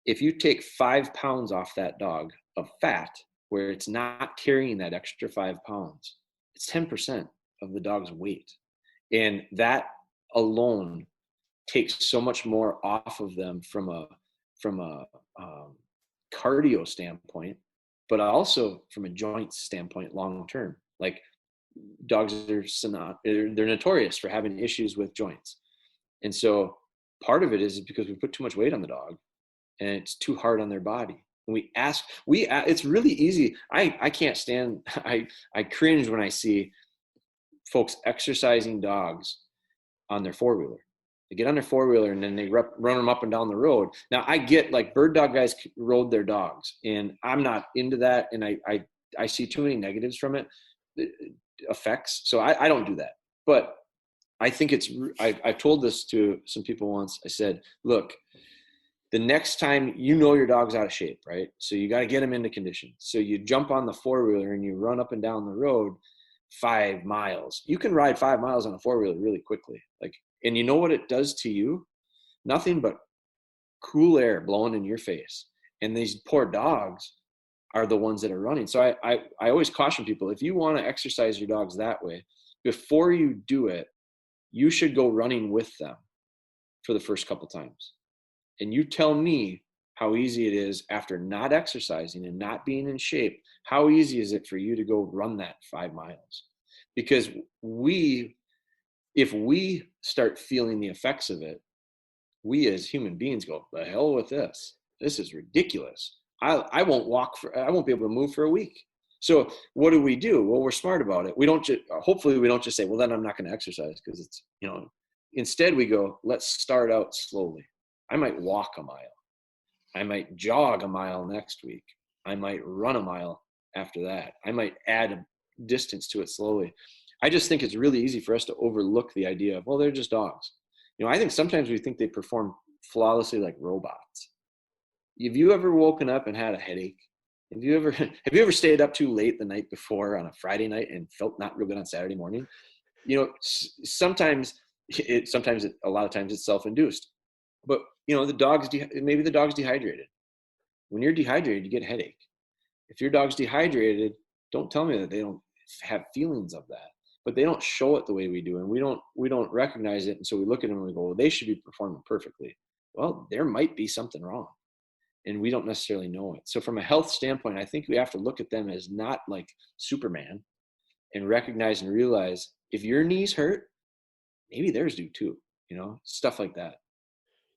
If you take 5 pounds off that dog of fat, where it's not carrying that extra 5 pounds, it's 10% of the dog's weight. And that alone takes so much more off of them from a cardio standpoint, but also from a joint standpoint long term. Like, dogs they're notorious for having issues with joints. And so part of it is because we put too much weight on the dog and it's too hard on their body. And it's really easy. I can't stand, I cringe when I see folks exercising dogs on their four-wheeler. They get on their four-wheeler and then they run them up and down the road. Now, I get, like, bird dog guys rode their dogs, and I'm not into that. And I see too many negatives from it, effects. So I don't do that. But I think I've told this to some people once. I said, look, the next time your dog's out of shape, right? So you got to get him into condition. So you jump on the four-wheeler and you run up and down the road 5 miles. You can ride 5 miles on a four-wheeler really quickly. And you know what it does to you? Nothing but cool air blowing in your face. And these poor dogs are the ones that are running. So I always caution people, if you want to exercise your dogs that way, before you do it, you should go running with them for the first couple times. And you tell me how easy it is after not exercising and not being in shape. How easy is it for you to go run that 5 miles? Because if we start feeling the effects of it, we as human beings go, the hell with this. This is ridiculous. I won't be able to move for a week. So what do? Well, we're smart about it. Hopefully we don't just say, well, then I'm not going to exercise, because it's, instead we go, let's start out slowly. I might walk a mile. I might jog a mile next week. I might run a mile after that. I might add a distance to it slowly. I just think it's really easy for us to overlook the idea of, well, they're just dogs. I think sometimes we think they perform flawlessly like robots. Have you ever woken up and had a headache? Have you ever stayed up too late the night before on a Friday night and felt not real good on Saturday morning? Sometimes a lot of times it's self-induced. But maybe the dog's dehydrated. When you're dehydrated, you get a headache. If your dog's dehydrated, don't tell me that they don't have feelings of that. But they don't show it the way we do, and we don't recognize it. And so we look at them and we go, well, they should be performing perfectly. Well, there might be something wrong, and we don't necessarily know it. So from a health standpoint, I think we have to look at them as not like Superman, and recognize and realize, if your knees hurt, maybe theirs do too, stuff like that.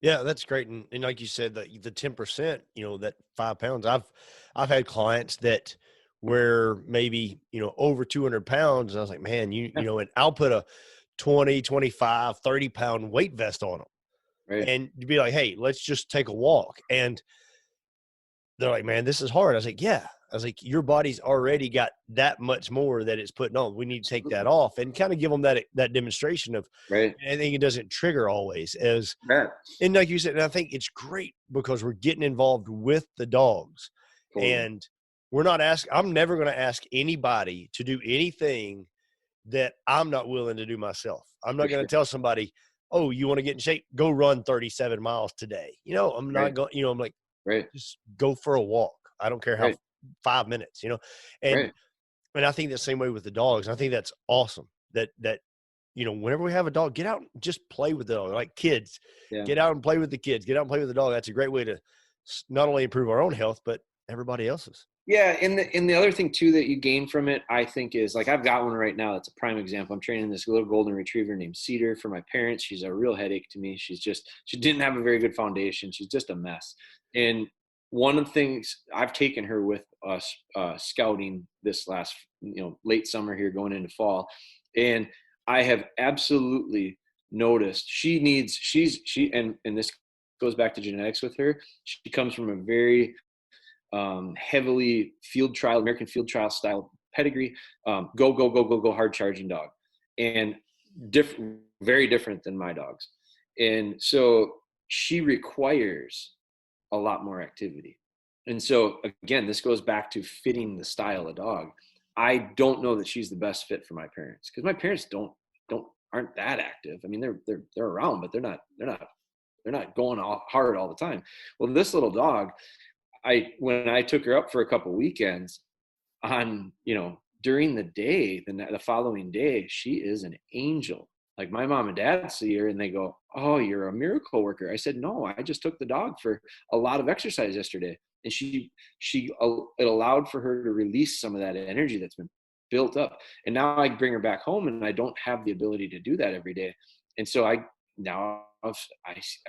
Yeah, that's great. And like you said, the 10%, that 5 pounds, I've had clients that were maybe, over 200 pounds. And I was like, man, and I'll put a 20, 25, 30 pound weight vest on them. Right. And you'd be like, hey, let's just take a walk. And they're like, man, this is hard. I was like, yeah. I was like, your body's already got that much more that it's putting on. We need to take that off, and kind of give them that demonstration of, right. I think it doesn't trigger always as, right. And like you said, and I think it's great because we're getting involved with the dogs. Totally. And I'm never going to ask anybody to do anything that I'm not willing to do myself. I'm not going to tell somebody, oh, you want to get in shape? Go run 37 miles today. I'm not going, I'm like, just go for a walk. I don't care how 5 minutes, and I think the same way with the dogs. I think that's awesome that whenever we have a dog, get out and just play with the dog. Like kids, get out and play with the kids, get out and play with the dog. That's a great way to not only improve our own health, but everybody else's. Yeah. And the other thing too, that you gain from it, I think, is, like, I've got one right now. That's a prime example. I'm training this little golden retriever named Cedar for my parents. She's a real headache to me. She didn't have a very good foundation. She's just a mess. And one of the things, I've taken her with us scouting this last, late summer here going into fall. And I have absolutely noticed and this goes back to genetics with her. She comes from a very heavily American field trial style pedigree, go hard charging dog, and very different than my dogs. And so she requires a lot more activity. And so again, this goes back to fitting the style of dog. I don't know that she's the best fit for my parents, because my parents aren't that active. I mean, they're around, but they're not going all hard all the time. Well, this little dog, when I took her up for a couple weekends on, during the day, the following day, she is an angel. Like my mom and dad see her and they go, "Oh, you're a miracle worker." I said, "No, I just took the dog for a lot of exercise yesterday." And it allowed for her to release some of that energy that's been built up. And now I bring her back home and I don't have the ability to do that every day. And so I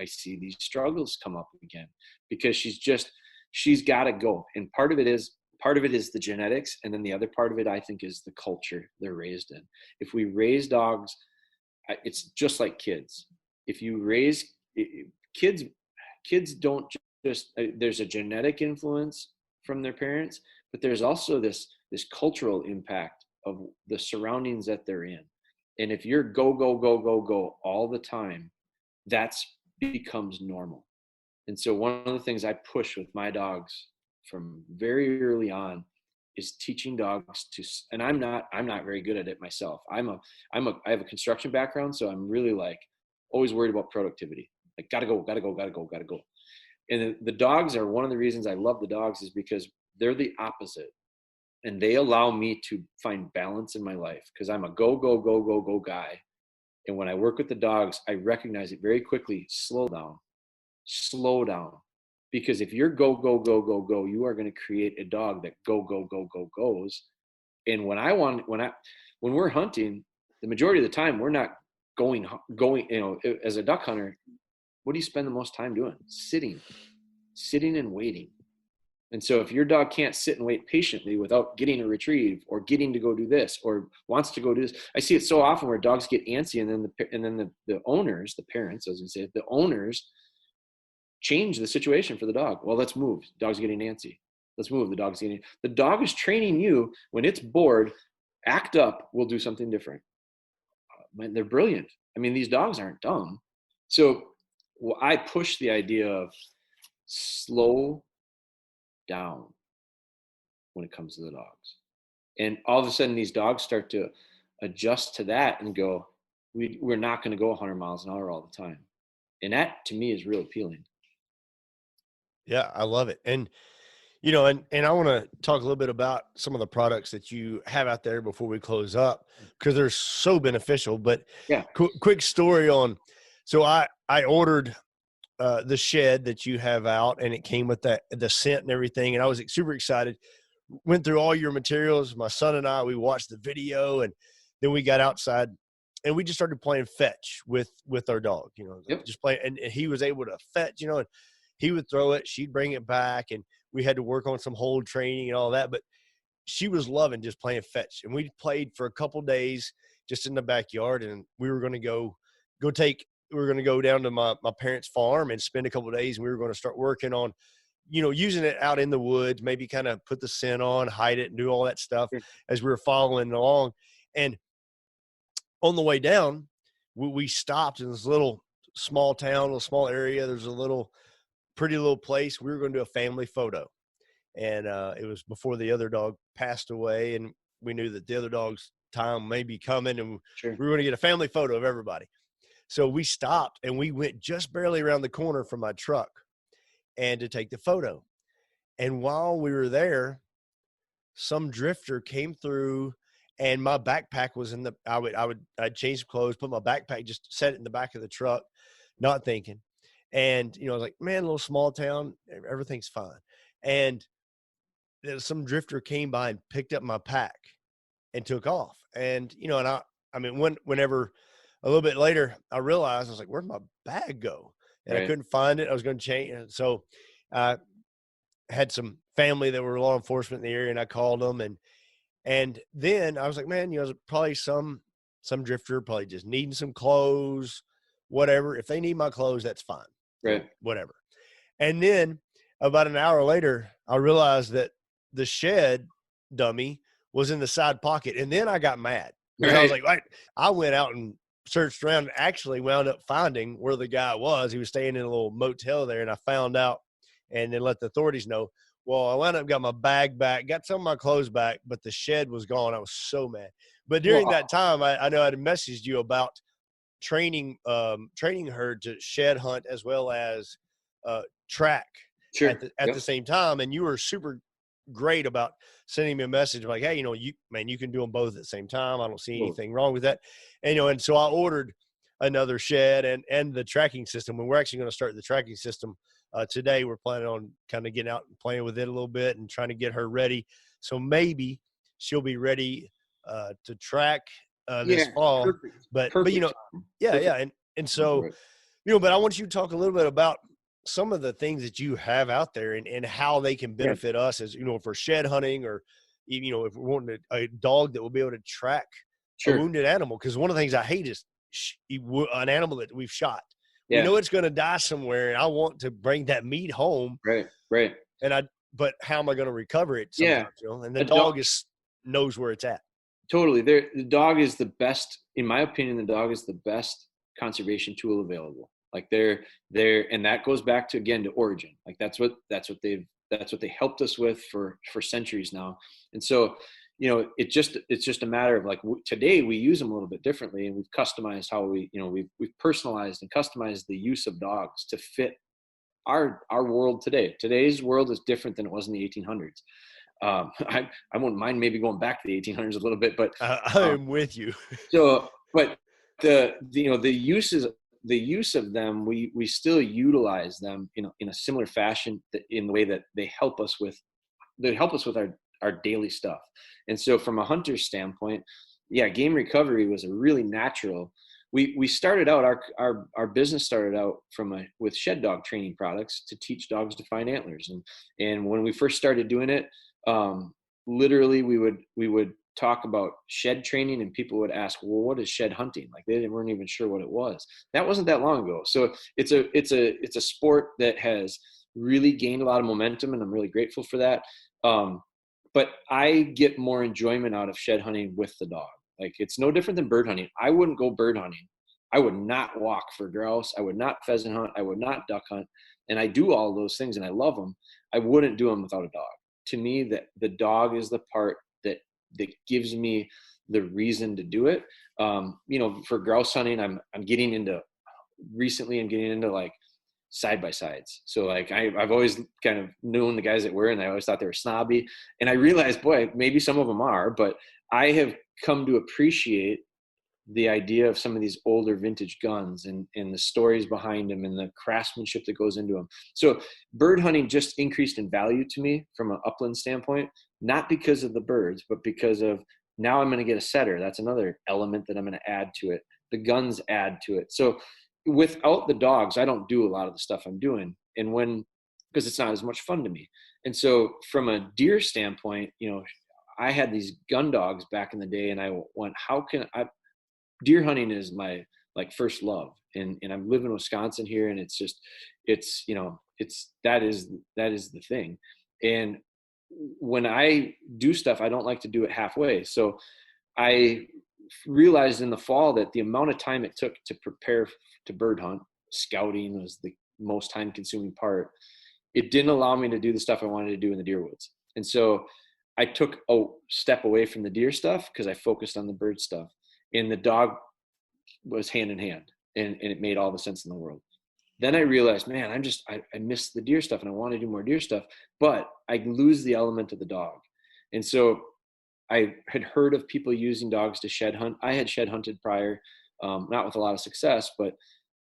see these struggles come up again, because she's got to go. And part of it is the genetics. And then the other part of it, I think, is the culture they're raised in. If we raise dogs, it's just like kids. If you raise kids don't just, there's a genetic influence from their parents, but there's also this cultural impact of the surroundings that they're in. And if you're go all the time, that's becomes normal. And so one of the things I push with my dogs from very early on is teaching dogs to, and I'm not very good at it myself. I have a construction background, so I'm really like always worried about productivity. Like gotta go. And the dogs are one of the reasons I love the dogs, is because they're the opposite. And they allow me to find balance in my life, because I'm a go guy. And when I work with the dogs, I recognize it very quickly. Slow down. Because if you're go, you are going to create a dog that goes. And when we're hunting, the majority of the time, we're not going, as a duck hunter, what do you spend the most time doing? Sitting and waiting. And so if your dog can't sit and wait patiently without getting a retrieve or getting to go do this or wants to go do this, I see it so often where dogs get antsy, and then the owners, the parents, as we say, the owners change the situation for the dog. Well, let's move. Dog's getting antsy. Let's move. The dog is training you. When it's bored, act up. We'll do something different. Man, they're brilliant. I mean, these dogs aren't dumb. So I push the idea of slow down when it comes to the dogs. And all of a sudden these dogs start to adjust to that and go, we're not going to go 100 miles an hour all the time. And that to me is real appealing. Yeah, I love it. And, and I want to talk a little bit about some of the products that you have out there before we close up, because they're so beneficial. But yeah, quick story on, so I ordered the shed that you have out, and it came with the scent and everything. And I was super excited, went through all your materials. My son and I, we watched the video, and then we got outside and we just started playing fetch with our dog, Yep. just play. And he was able to fetch, and he would throw it, she'd bring it back, and we had to work on some hold training and all that. But she was loving just playing fetch. And we played for a couple days just in the backyard, and we were going to go down to my parents' farm and spend a couple of days. And we were going to start working on, using it out in the woods, maybe kind of put the scent on, hide it, and do all that stuff as we were following along. And on the way down, we stopped in this little small town, little small area. There's a pretty little place. We were going to do a family photo. And it was before the other dog passed away. And we knew that the other dog's time may be coming, and we were going to get a family photo of everybody. So we stopped and we went just barely around the corner from my truck and to take the photo. And while we were there, some drifter came through, and my backpack was I'd change clothes, put my backpack, just set it in the back of the truck, not thinking. And, I was like, man, a little small town, everything's fine. And some drifter came by and picked up my pack and took off. And, whenever a little bit later, I realized, I was like, where'd my bag go? And I couldn't find it. I was going to change. And so I had some family that were law enforcement in the area, and I called them. And then I was like, man, there's probably some some drifter probably just needing some clothes, whatever. If they need my clothes, that's fine. Right. Whatever. And then about an hour later, I realized that the shed dummy was in the side pocket. And then I got mad because I was like, right. I went out and searched around and actually wound up finding where the guy was. He was staying in a little motel there, and I found out and then let the authorities know. Well, I wound up got my bag back, got some of my clothes back, but the shed was gone. I was so mad. But during that time, I know I had messaged you about training her to shed hunt as well as track at the same time. And you were super great about sending me a message like, hey, you can do them both at the same time. I don't see anything wrong with that. And, and so I ordered another shed and the tracking system. And we're actually going to start the tracking system today. We're planning on kind of getting out and playing with it a little bit and trying to get her ready. So maybe she'll be ready to track this fall. Perfect. But Perfect. And so, but I want you to talk a little bit about some of the things that you have out there and how they can benefit us as, for shed hunting or, if we're wanting a dog that will be able to track a wounded animal. Because one of the things I hate is an animal that we've shot. We know it's going to die somewhere, and I want to bring that meat home. Right. But how am I going to recover it sometimes? And the dog knows where it's at. Totally. The dog is the best, in my opinion, the dog is the best conservation tool available. Like they're, and that goes back to origin. Like that's what they helped us with for centuries now. And so, it's just a matter of like, today we use them a little bit differently, and we've customized how we've personalized and customized the use of dogs to fit our world today. Today's world is different than it was in the 1800s. I wouldn't mind maybe going back to the 1800s a little bit, but I am with you. So, but the use of them, we still utilize them in a similar fashion in the way that they help us with our daily stuff. And so from a hunter's standpoint, game recovery was a really natural. We started out, our business started out with shed dog training products to teach dogs to find antlers. And when we first started doing it, literally we would talk about shed training, and people would ask, well, what is shed hunting? Like they weren't even sure what it was. That wasn't that long ago. So it's a sport that has really gained a lot of momentum, and I'm really grateful for that. But I get more enjoyment out of shed hunting with the dog. Like it's no different than bird hunting. I wouldn't go bird hunting. I would not walk for grouse. I would not pheasant hunt. I would not duck hunt. And I do all those things and I love them. I wouldn't do them without a dog. To me, that the dog is the part that gives me the reason to do it. For grouse hunting, I'm getting into like side by sides. So like I've always kind of known the guys that were, and I always thought they were snobby. And I realized, boy, maybe some of them are, but I have come to appreciate the idea of some of these older vintage guns and the stories behind them and the craftsmanship that goes into them. So bird hunting just increased in value to me from an upland standpoint, not because of the birds, but because of now I'm going to get a setter. That's another element that I'm going to add to it. The guns add to it. So without the dogs, I don't do a lot of the stuff I'm doing. And because it's not as much fun to me. And so from a deer standpoint, I had these gun dogs back in the day, and I went, deer hunting is my like first love. And I live in Wisconsin here, and that is the thing. And when I do stuff, I don't like to do it halfway. So I realized in the fall that the amount of time it took to prepare to bird hunt, scouting was the most time consuming part. It didn't allow me to do the stuff I wanted to do in the deer woods. And so I took a step away from the deer stuff because I focused on the bird stuff, and the dog was hand in hand, and it made all the sense in the world. Then I realized, man, I miss the deer stuff and I want to do more deer stuff, but I lose the element of the dog. And so I had heard of people using dogs to shed hunt. I had shed hunted prior, not with a lot of success, but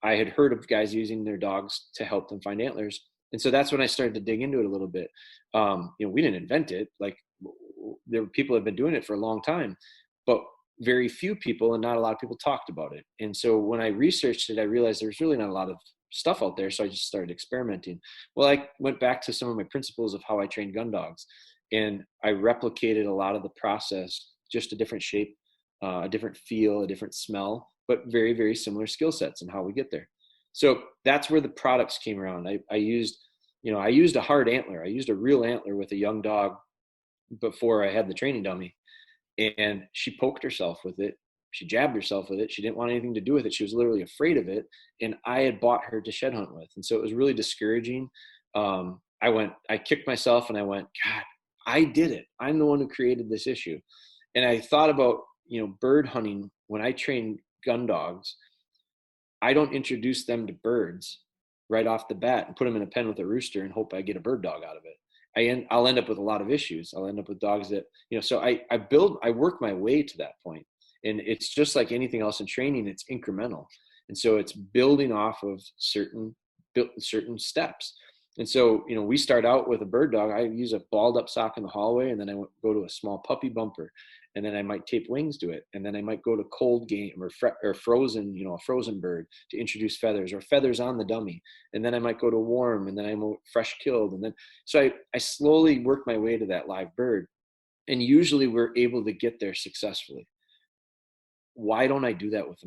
I had heard of guys using their dogs to help them find antlers. And so that's when I started to dig into it a little bit. We didn't invent it. Like there were people have been doing it for a long time, but very few people and not a lot of people talked about it. And so when I researched it, I realized there's really not a lot of stuff out there. So I just started experimenting. Well, I went back to some of my principles of how I train gun dogs, and I replicated a lot of the process, just a different shape. a different feel, a different smell, but very, very similar skill sets and how we get there. So that's where the products came around. I used a hard antler. I used a real antler with a young dog before I had the training dummy, and she poked herself with it. She jabbed herself with it. She didn't want anything to do with it. She was literally afraid of it. And I had bought her to shed hunt with. And so it was really discouraging. I kicked myself and I went, God, I did it. I'm the one who created this issue. And I thought about, bird hunting. When I train gun dogs, I don't introduce them to birds right off the bat and put them in a pen with a rooster and hope I get a bird dog out of it. I'll end up with a lot of issues. I'll end up with dogs that, so I work my way to that point. And it's just like anything else in training, it's incremental. And so it's building off of certain steps. And so, we start out with a bird dog. I use a balled up sock in the hallway, and then I go to a small puppy bumper, and then I might tape wings to it. And then I might go to cold game or frozen, a frozen bird to introduce feathers, or feathers on the dummy. And then I might go to warm, and then I'm fresh killed. And then, so I slowly work my way to that live bird. And usually we're able to get there successfully. Why don't I do that with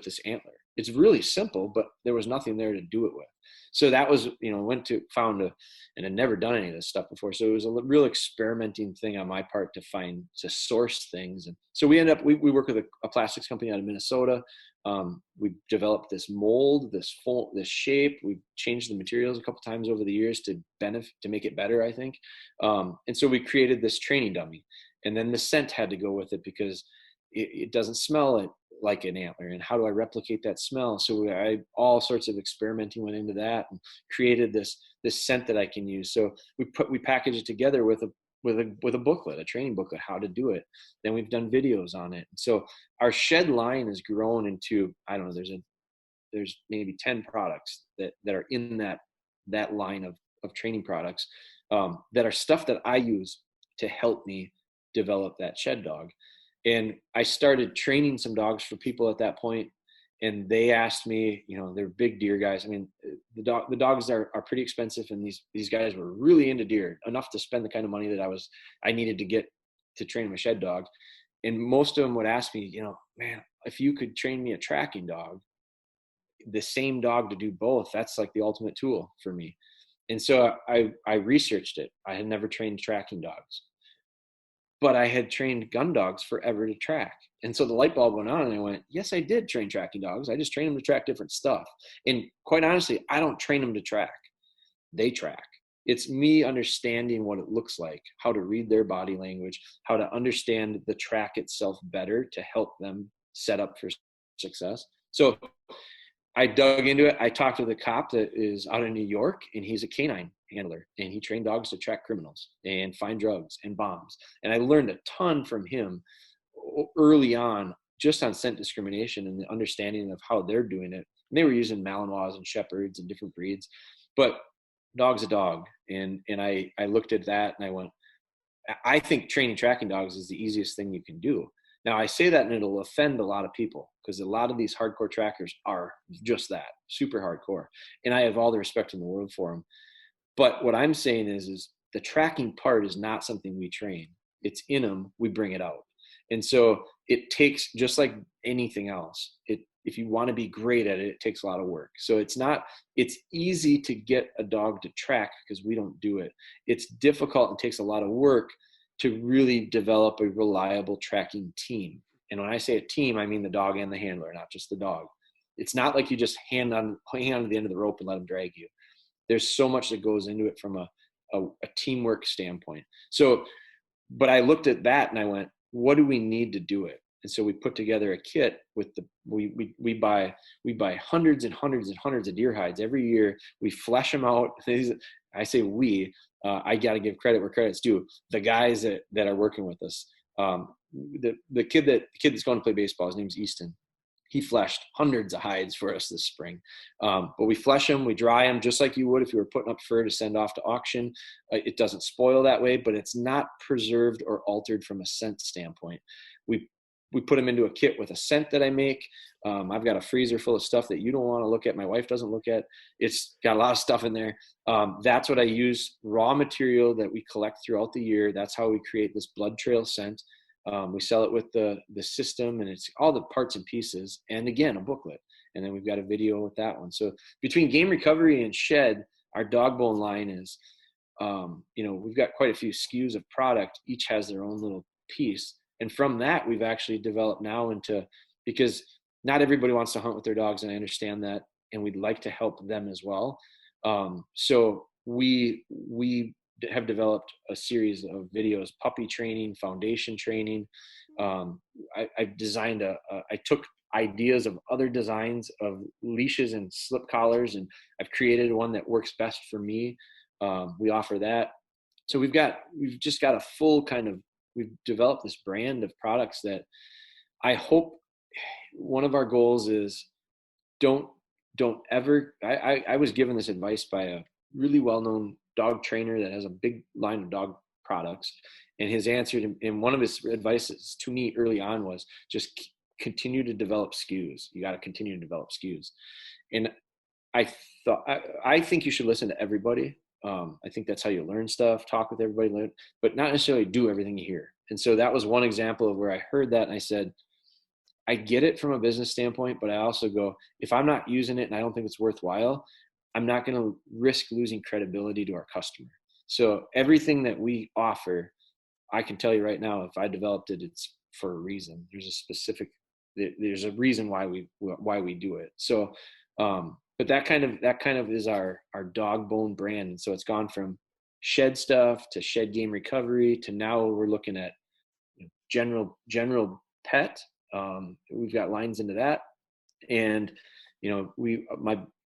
this antler? It's really simple, but there was nothing there to do it with. So that was, and had never done any of this stuff before. So it was a real experimenting thing on my part to source things. And so we work with a plastics company out of Minnesota. We developed this mold, this shape. We've changed the materials a couple times over the years to make it better, I think. And so we created this training dummy, and then the scent had to go with it because it doesn't smell like an antler. And how do I replicate that smell? So all sorts of experimenting went into that and created this scent that I can use. So we packaged it together with a booklet, a training booklet, how to do it. Then we've done videos on it. So our shed line has grown into, I don't know, there's maybe 10 products that are in that line of training products that are stuff that I use to help me develop that shed dog. And I started training some dogs for people at that point, and they asked me, they're big deer guys. I mean, the dogs are pretty expensive, and these guys were really into deer, enough to spend the kind of money that I needed to get to train my shed dog. And most of them would ask me, man, if you could train me a tracking dog, the same dog to do both, that's like the ultimate tool for me. And so I researched it. I had never trained tracking dogs, but I had trained gun dogs forever to track. And so the light bulb went on, and I went, yes, I did train tracking dogs. I just trained them to track different stuff. And quite honestly, I don't train them to track. They track. It's me understanding what it looks like, how to read their body language, how to understand the track itself better to help them set up for success. So I dug into it. I talked to the cop that is out in New York, and he's a canine handler, and he trained dogs to track criminals and find drugs and bombs. And I learned a ton from him early on, just on scent discrimination and the understanding of how they're doing it. And they were using Malinois and Shepherds and different breeds, but dog's a dog. And I looked at that and I went, I think training tracking dogs is the easiest thing you can do. Now, I say that and it'll offend a lot of people, because a lot of these hardcore trackers are just that, super hardcore. And I have all the respect in the world for them. But what I'm saying is the tracking part is not something we train. It's in them, we bring it out. And so it takes, just like anything else, if you want to be great at it, it takes a lot of work. So it's easy to get a dog to track because we don't do it. It's difficult and takes a lot of work to really develop a reliable tracking team. And when I say a team, I mean the dog and the handler, not just the dog. It's not like you just hang on to the end of the rope and let them drag you. There's so much that goes into it from a teamwork standpoint. So, but I looked at that and I went, what do we need to do it? And so we put together a kit with we buy hundreds and hundreds and hundreds of deer hides every year. We flesh them out. I say I got to give credit where credit's due. The guys that are working with us, the kid that's going to play baseball, his name's Easton. He fleshed hundreds of hides for us this spring. But we flesh them, we dry them just like you would if you were putting up fur to send off to auction. It doesn't spoil that way, but it's not preserved or altered from a scent standpoint. We put them into a kit with a scent that I make. I've got a freezer full of stuff that you don't want to look at. My wife doesn't look at. It's got a lot of stuff in there. That's what I use, raw material that we collect throughout the year. That's how we create this blood trail scent. We sell it with the system, and it's all the parts and pieces, and again, a booklet. And then we've got a video with that one. So between game recovery and shed, our DogBone line is, we've got quite a few SKUs of product. Each has their own little piece. And from that, we've actually developed now because not everybody wants to hunt with their dogs, and I understand that, and we'd like to help them as well. So we have developed a series of videos, puppy training, foundation training. I've designed I took ideas of other designs of leashes and slip collars, and I've created one that works best for me. We offer that. So we've just got a full we've developed this brand of products that I hope, one of our goals is don't ever, I was given this advice by a really well-known dog trainer that has a big line of dog products. And his answer and one of his advices to me early on was just continue to develop SKUs. You got to continue to develop SKUs. And I think you should listen to everybody. I think that's how you learn stuff, talk with everybody, but not necessarily do everything you hear. And so that was one example of where I heard that and I said, I get it from a business standpoint, but I also go, if I'm not using it and I don't think it's worthwhile, I'm not going to risk losing credibility to our customer. So everything that we offer, I can tell you right now, if I developed it, it's for a reason. There's a reason why we do it. So, but that kind of is our DogBone brand. And so it's gone from shed stuff to shed game recovery to now we're looking at general pet. We've got lines into that, and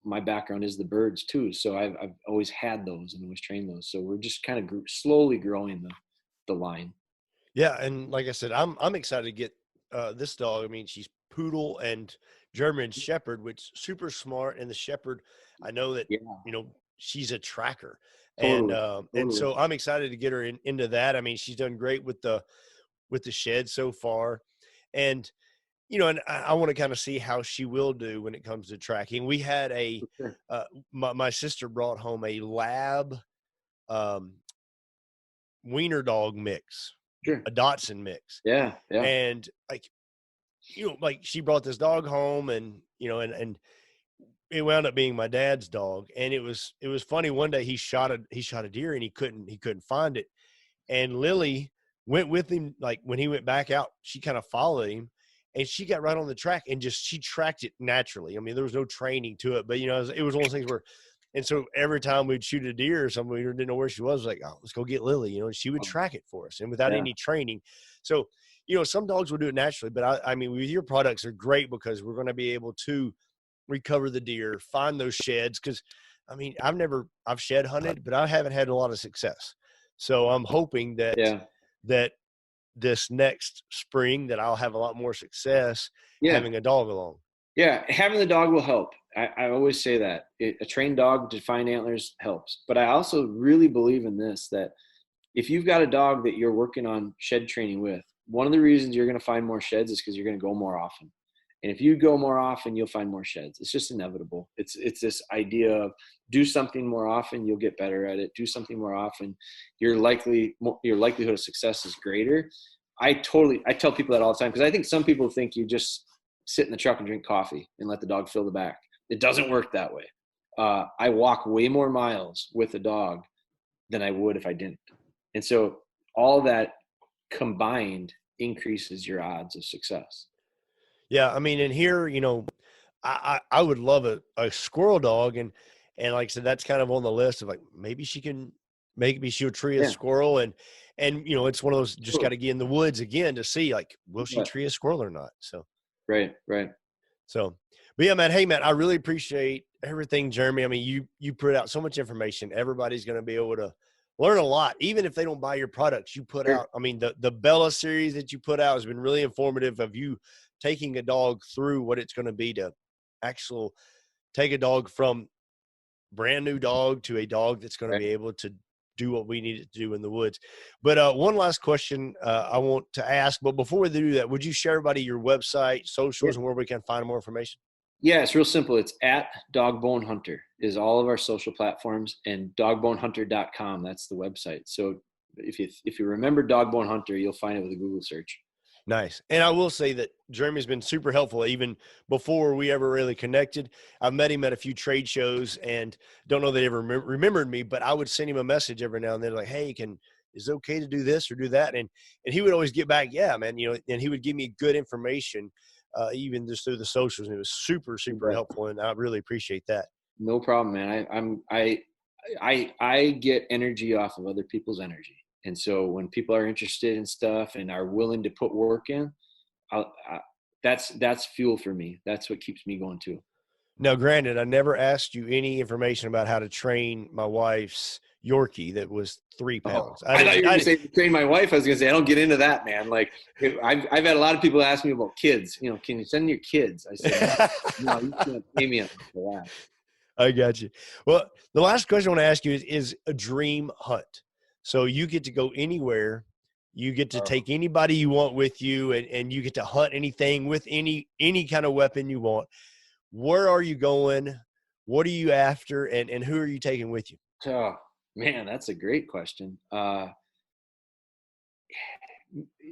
my background is the birds too, so I've always had those and always trained those. So we're just kind of slowly growing the line. Yeah, and like I said, I'm excited to get this dog. I mean, she's poodle and German Shepherd, which super smart. And the Shepherd, I know that she's a tracker, Totally. and so I'm excited to get her into that. I mean, she's done great with the shed so far, and and I want to kind of see how she will do when it comes to tracking. We had my sister brought home a lab wiener dog mix, Sure. a Dotson mix. Yeah. And like she brought this dog home, and and it wound up being my dad's dog. And it was funny. One day he shot a deer and he couldn't find it. And Lily went with him. Like when he went back out, she kind of followed him. And she got right on the track and she tracked it naturally. I mean, there was no training to it, but it was one of those things where, and so every time we'd shoot a deer or something, we didn't know where she was, like, oh, let's go get Lily, and she would track it for us and without any training. So, some dogs will do it naturally, but I mean, with your products are great because we're going to be able to recover the deer, find those sheds. Cause I mean, I've shed hunted, but I haven't had a lot of success. So I'm hoping that this next spring that I'll have a lot more success having a dog along. Yeah, having the dog will help. I always say that. A trained dog to find antlers helps. But I also really believe in this, that if you've got a dog that you're working on shed training with, one of the reasons you're going to find more sheds is because you're going to go more often. And if you go more often, you'll find more sheds. It's just inevitable. It's this idea of do something more often, you'll get better at it. Do something more often, your likelihood of success is greater. I tell people that all the time, because I think some people think you just sit in the truck and drink coffee and let the dog fill the back. It doesn't work that way. I walk way more miles with a dog than I would if I didn't. And so all that combined increases your odds of success. Yeah. I mean, and here, I would love a squirrel dog. And like I said, that's kind of on the list of like, maybe she'll tree a squirrel. And it's one of those, just got to get in the woods again to see, like, will she tree a squirrel or not? So. Right. So, but yeah, man, hey man, I really appreciate everything, Jeremy. I mean, you put out so much information. Everybody's going to be able to learn a lot, even if they don't buy your products you put out. I mean, the Bella series that you put out has been really informative of you taking a dog through what it's going to be to take a dog from brand new dog to a dog that's going to be able to do what we need it to do in the woods. But one last question I want to ask, but before we do that, would you share everybody your website, socials, and where we can find more information? Yeah, it's real simple. It's at DogBoneHunter is all of our social platforms, and DogBoneHunter.com. That's the website. So if you remember DogBoneHunter, you'll find it with a Google search. Nice. And I will say that Jeremy's been super helpful even before we ever really connected. I've met him at a few trade shows and don't know that he ever remembered me, but I would send him a message every now and then like, hey, is it okay to do this or do that? And he would always get back, yeah, man, and he would give me good information, even just through the socials. And it was super, super helpful. And I really appreciate that. No problem, man. I get energy off of other people's energy. And so when people are interested in stuff and are willing to put work in, that's fuel for me. That's what keeps me going too. Now, granted, I never asked you any information about how to train my wife's Yorkie that was 3 pounds. I thought you were going to say train my wife. I was going to say, I don't get into that, man. Like I've had a lot of people ask me about kids, can you send your kids? I said, no, you can't pay me for that. I got you. Well, the last question I want to ask you is a dream hunt. So you get to go anywhere. You get to take anybody you want with you, and you get to hunt anything with any kind of weapon you want. Where are you going? What are you after? And who are you taking with you? Oh, man, that's a great question.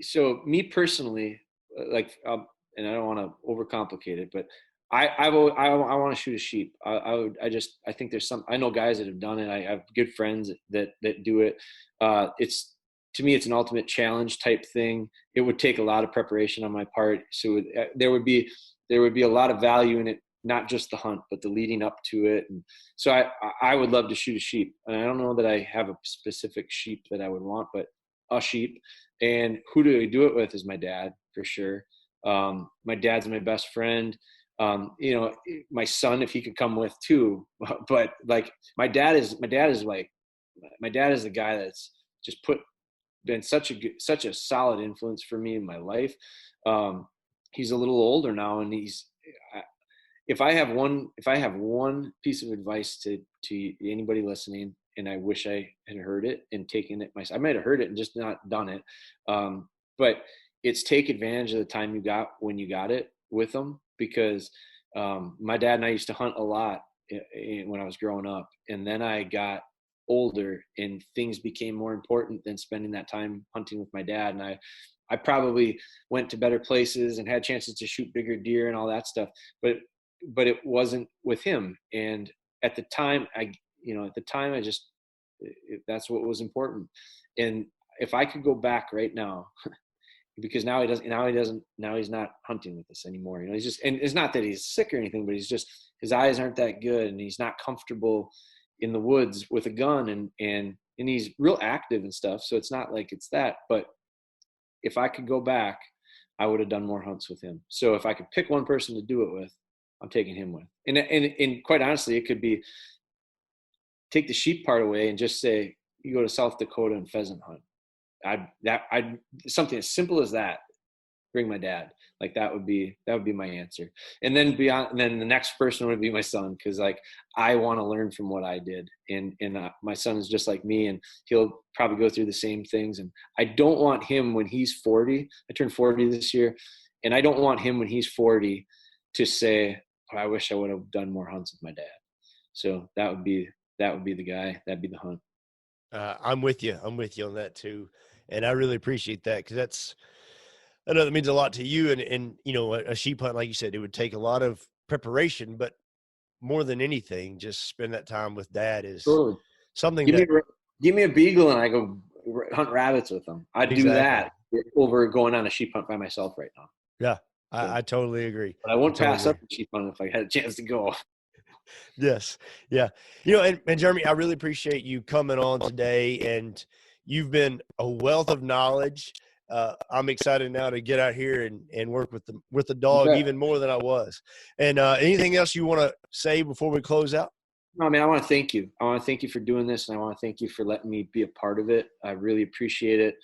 So me personally, and I don't want to overcomplicate it, but I want to shoot a sheep. I think there's I know guys that have done it. I have good friends that do it. To me, it's an ultimate challenge type thing. It would take a lot of preparation on my part. So there would be a lot of value in it, not just the hunt, but the leading up to it. And so I would love to shoot a sheep. And I don't know that I have a specific sheep that I would want, but a sheep. And who do I do it with is my dad, for sure. My dad's my best friend. My son, if he could come with too, but like my dad is the guy that's just been such a solid influence for me in my life. He's a little older now, and if I have one piece of advice to anybody listening, and I wish I had heard it and taken it myself, I might have heard it and just not done it. But it's take advantage of the time you got when you got it with them, because my dad and I used to hunt a lot when I was growing up, and then I got older and things became more important than spending that time hunting with my dad. And I probably went to better places and had chances to shoot bigger deer and all that stuff, but it wasn't with him. And at the time, that's what was important. And if I could go back right now, because now he's not hunting with us anymore. He's just, and it's not that he's sick or anything, but he's just, his eyes aren't that good and he's not comfortable in the woods with a gun, and he's real active and stuff. So it's not like it's that, but if I could go back, I would have done more hunts with him. So if I could pick one person to do it with, I'm taking him with. And quite honestly, it could be take the sheep part away and just say, you go to South Dakota and pheasant hunt. I'd something as simple as that. Bring my dad. Like that would be my answer. And then then the next person would be my son, because like I want to learn from what I did. And my son is just like me, and he'll probably go through the same things. And I don't want him when he's 40. I turned 40 this year, and I don't want him when he's 40 to say, oh, I wish I would have done more hunts with my dad. So that would be the guy. That'd be the hunt. I'm with you on that too. And I really appreciate that, because I know that means a lot to you. And a sheep hunt, like you said, it would take a lot of preparation, but more than anything, just spend that time with dad is something. Give me a beagle and I go hunt rabbits with them. I'd do that over going on a sheep hunt by myself right now. Yeah, I totally agree. But I won't pass up a sheep hunt if I had a chance to go. Yes. Yeah. And Jeremy, I really appreciate you coming on today, and you've been a wealth of knowledge. I'm excited now to get out here and work with the dog even more than I was. And anything else you want to say before we close out? No, man, I want to thank you. I want to thank you for doing this, and I want to thank you for letting me be a part of it. I really appreciate it.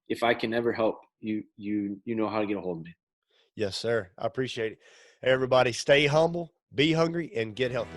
If I can ever help you, you know how to get a hold of me. Yes, sir. I appreciate it. Hey, everybody, stay humble, be hungry, and get healthy.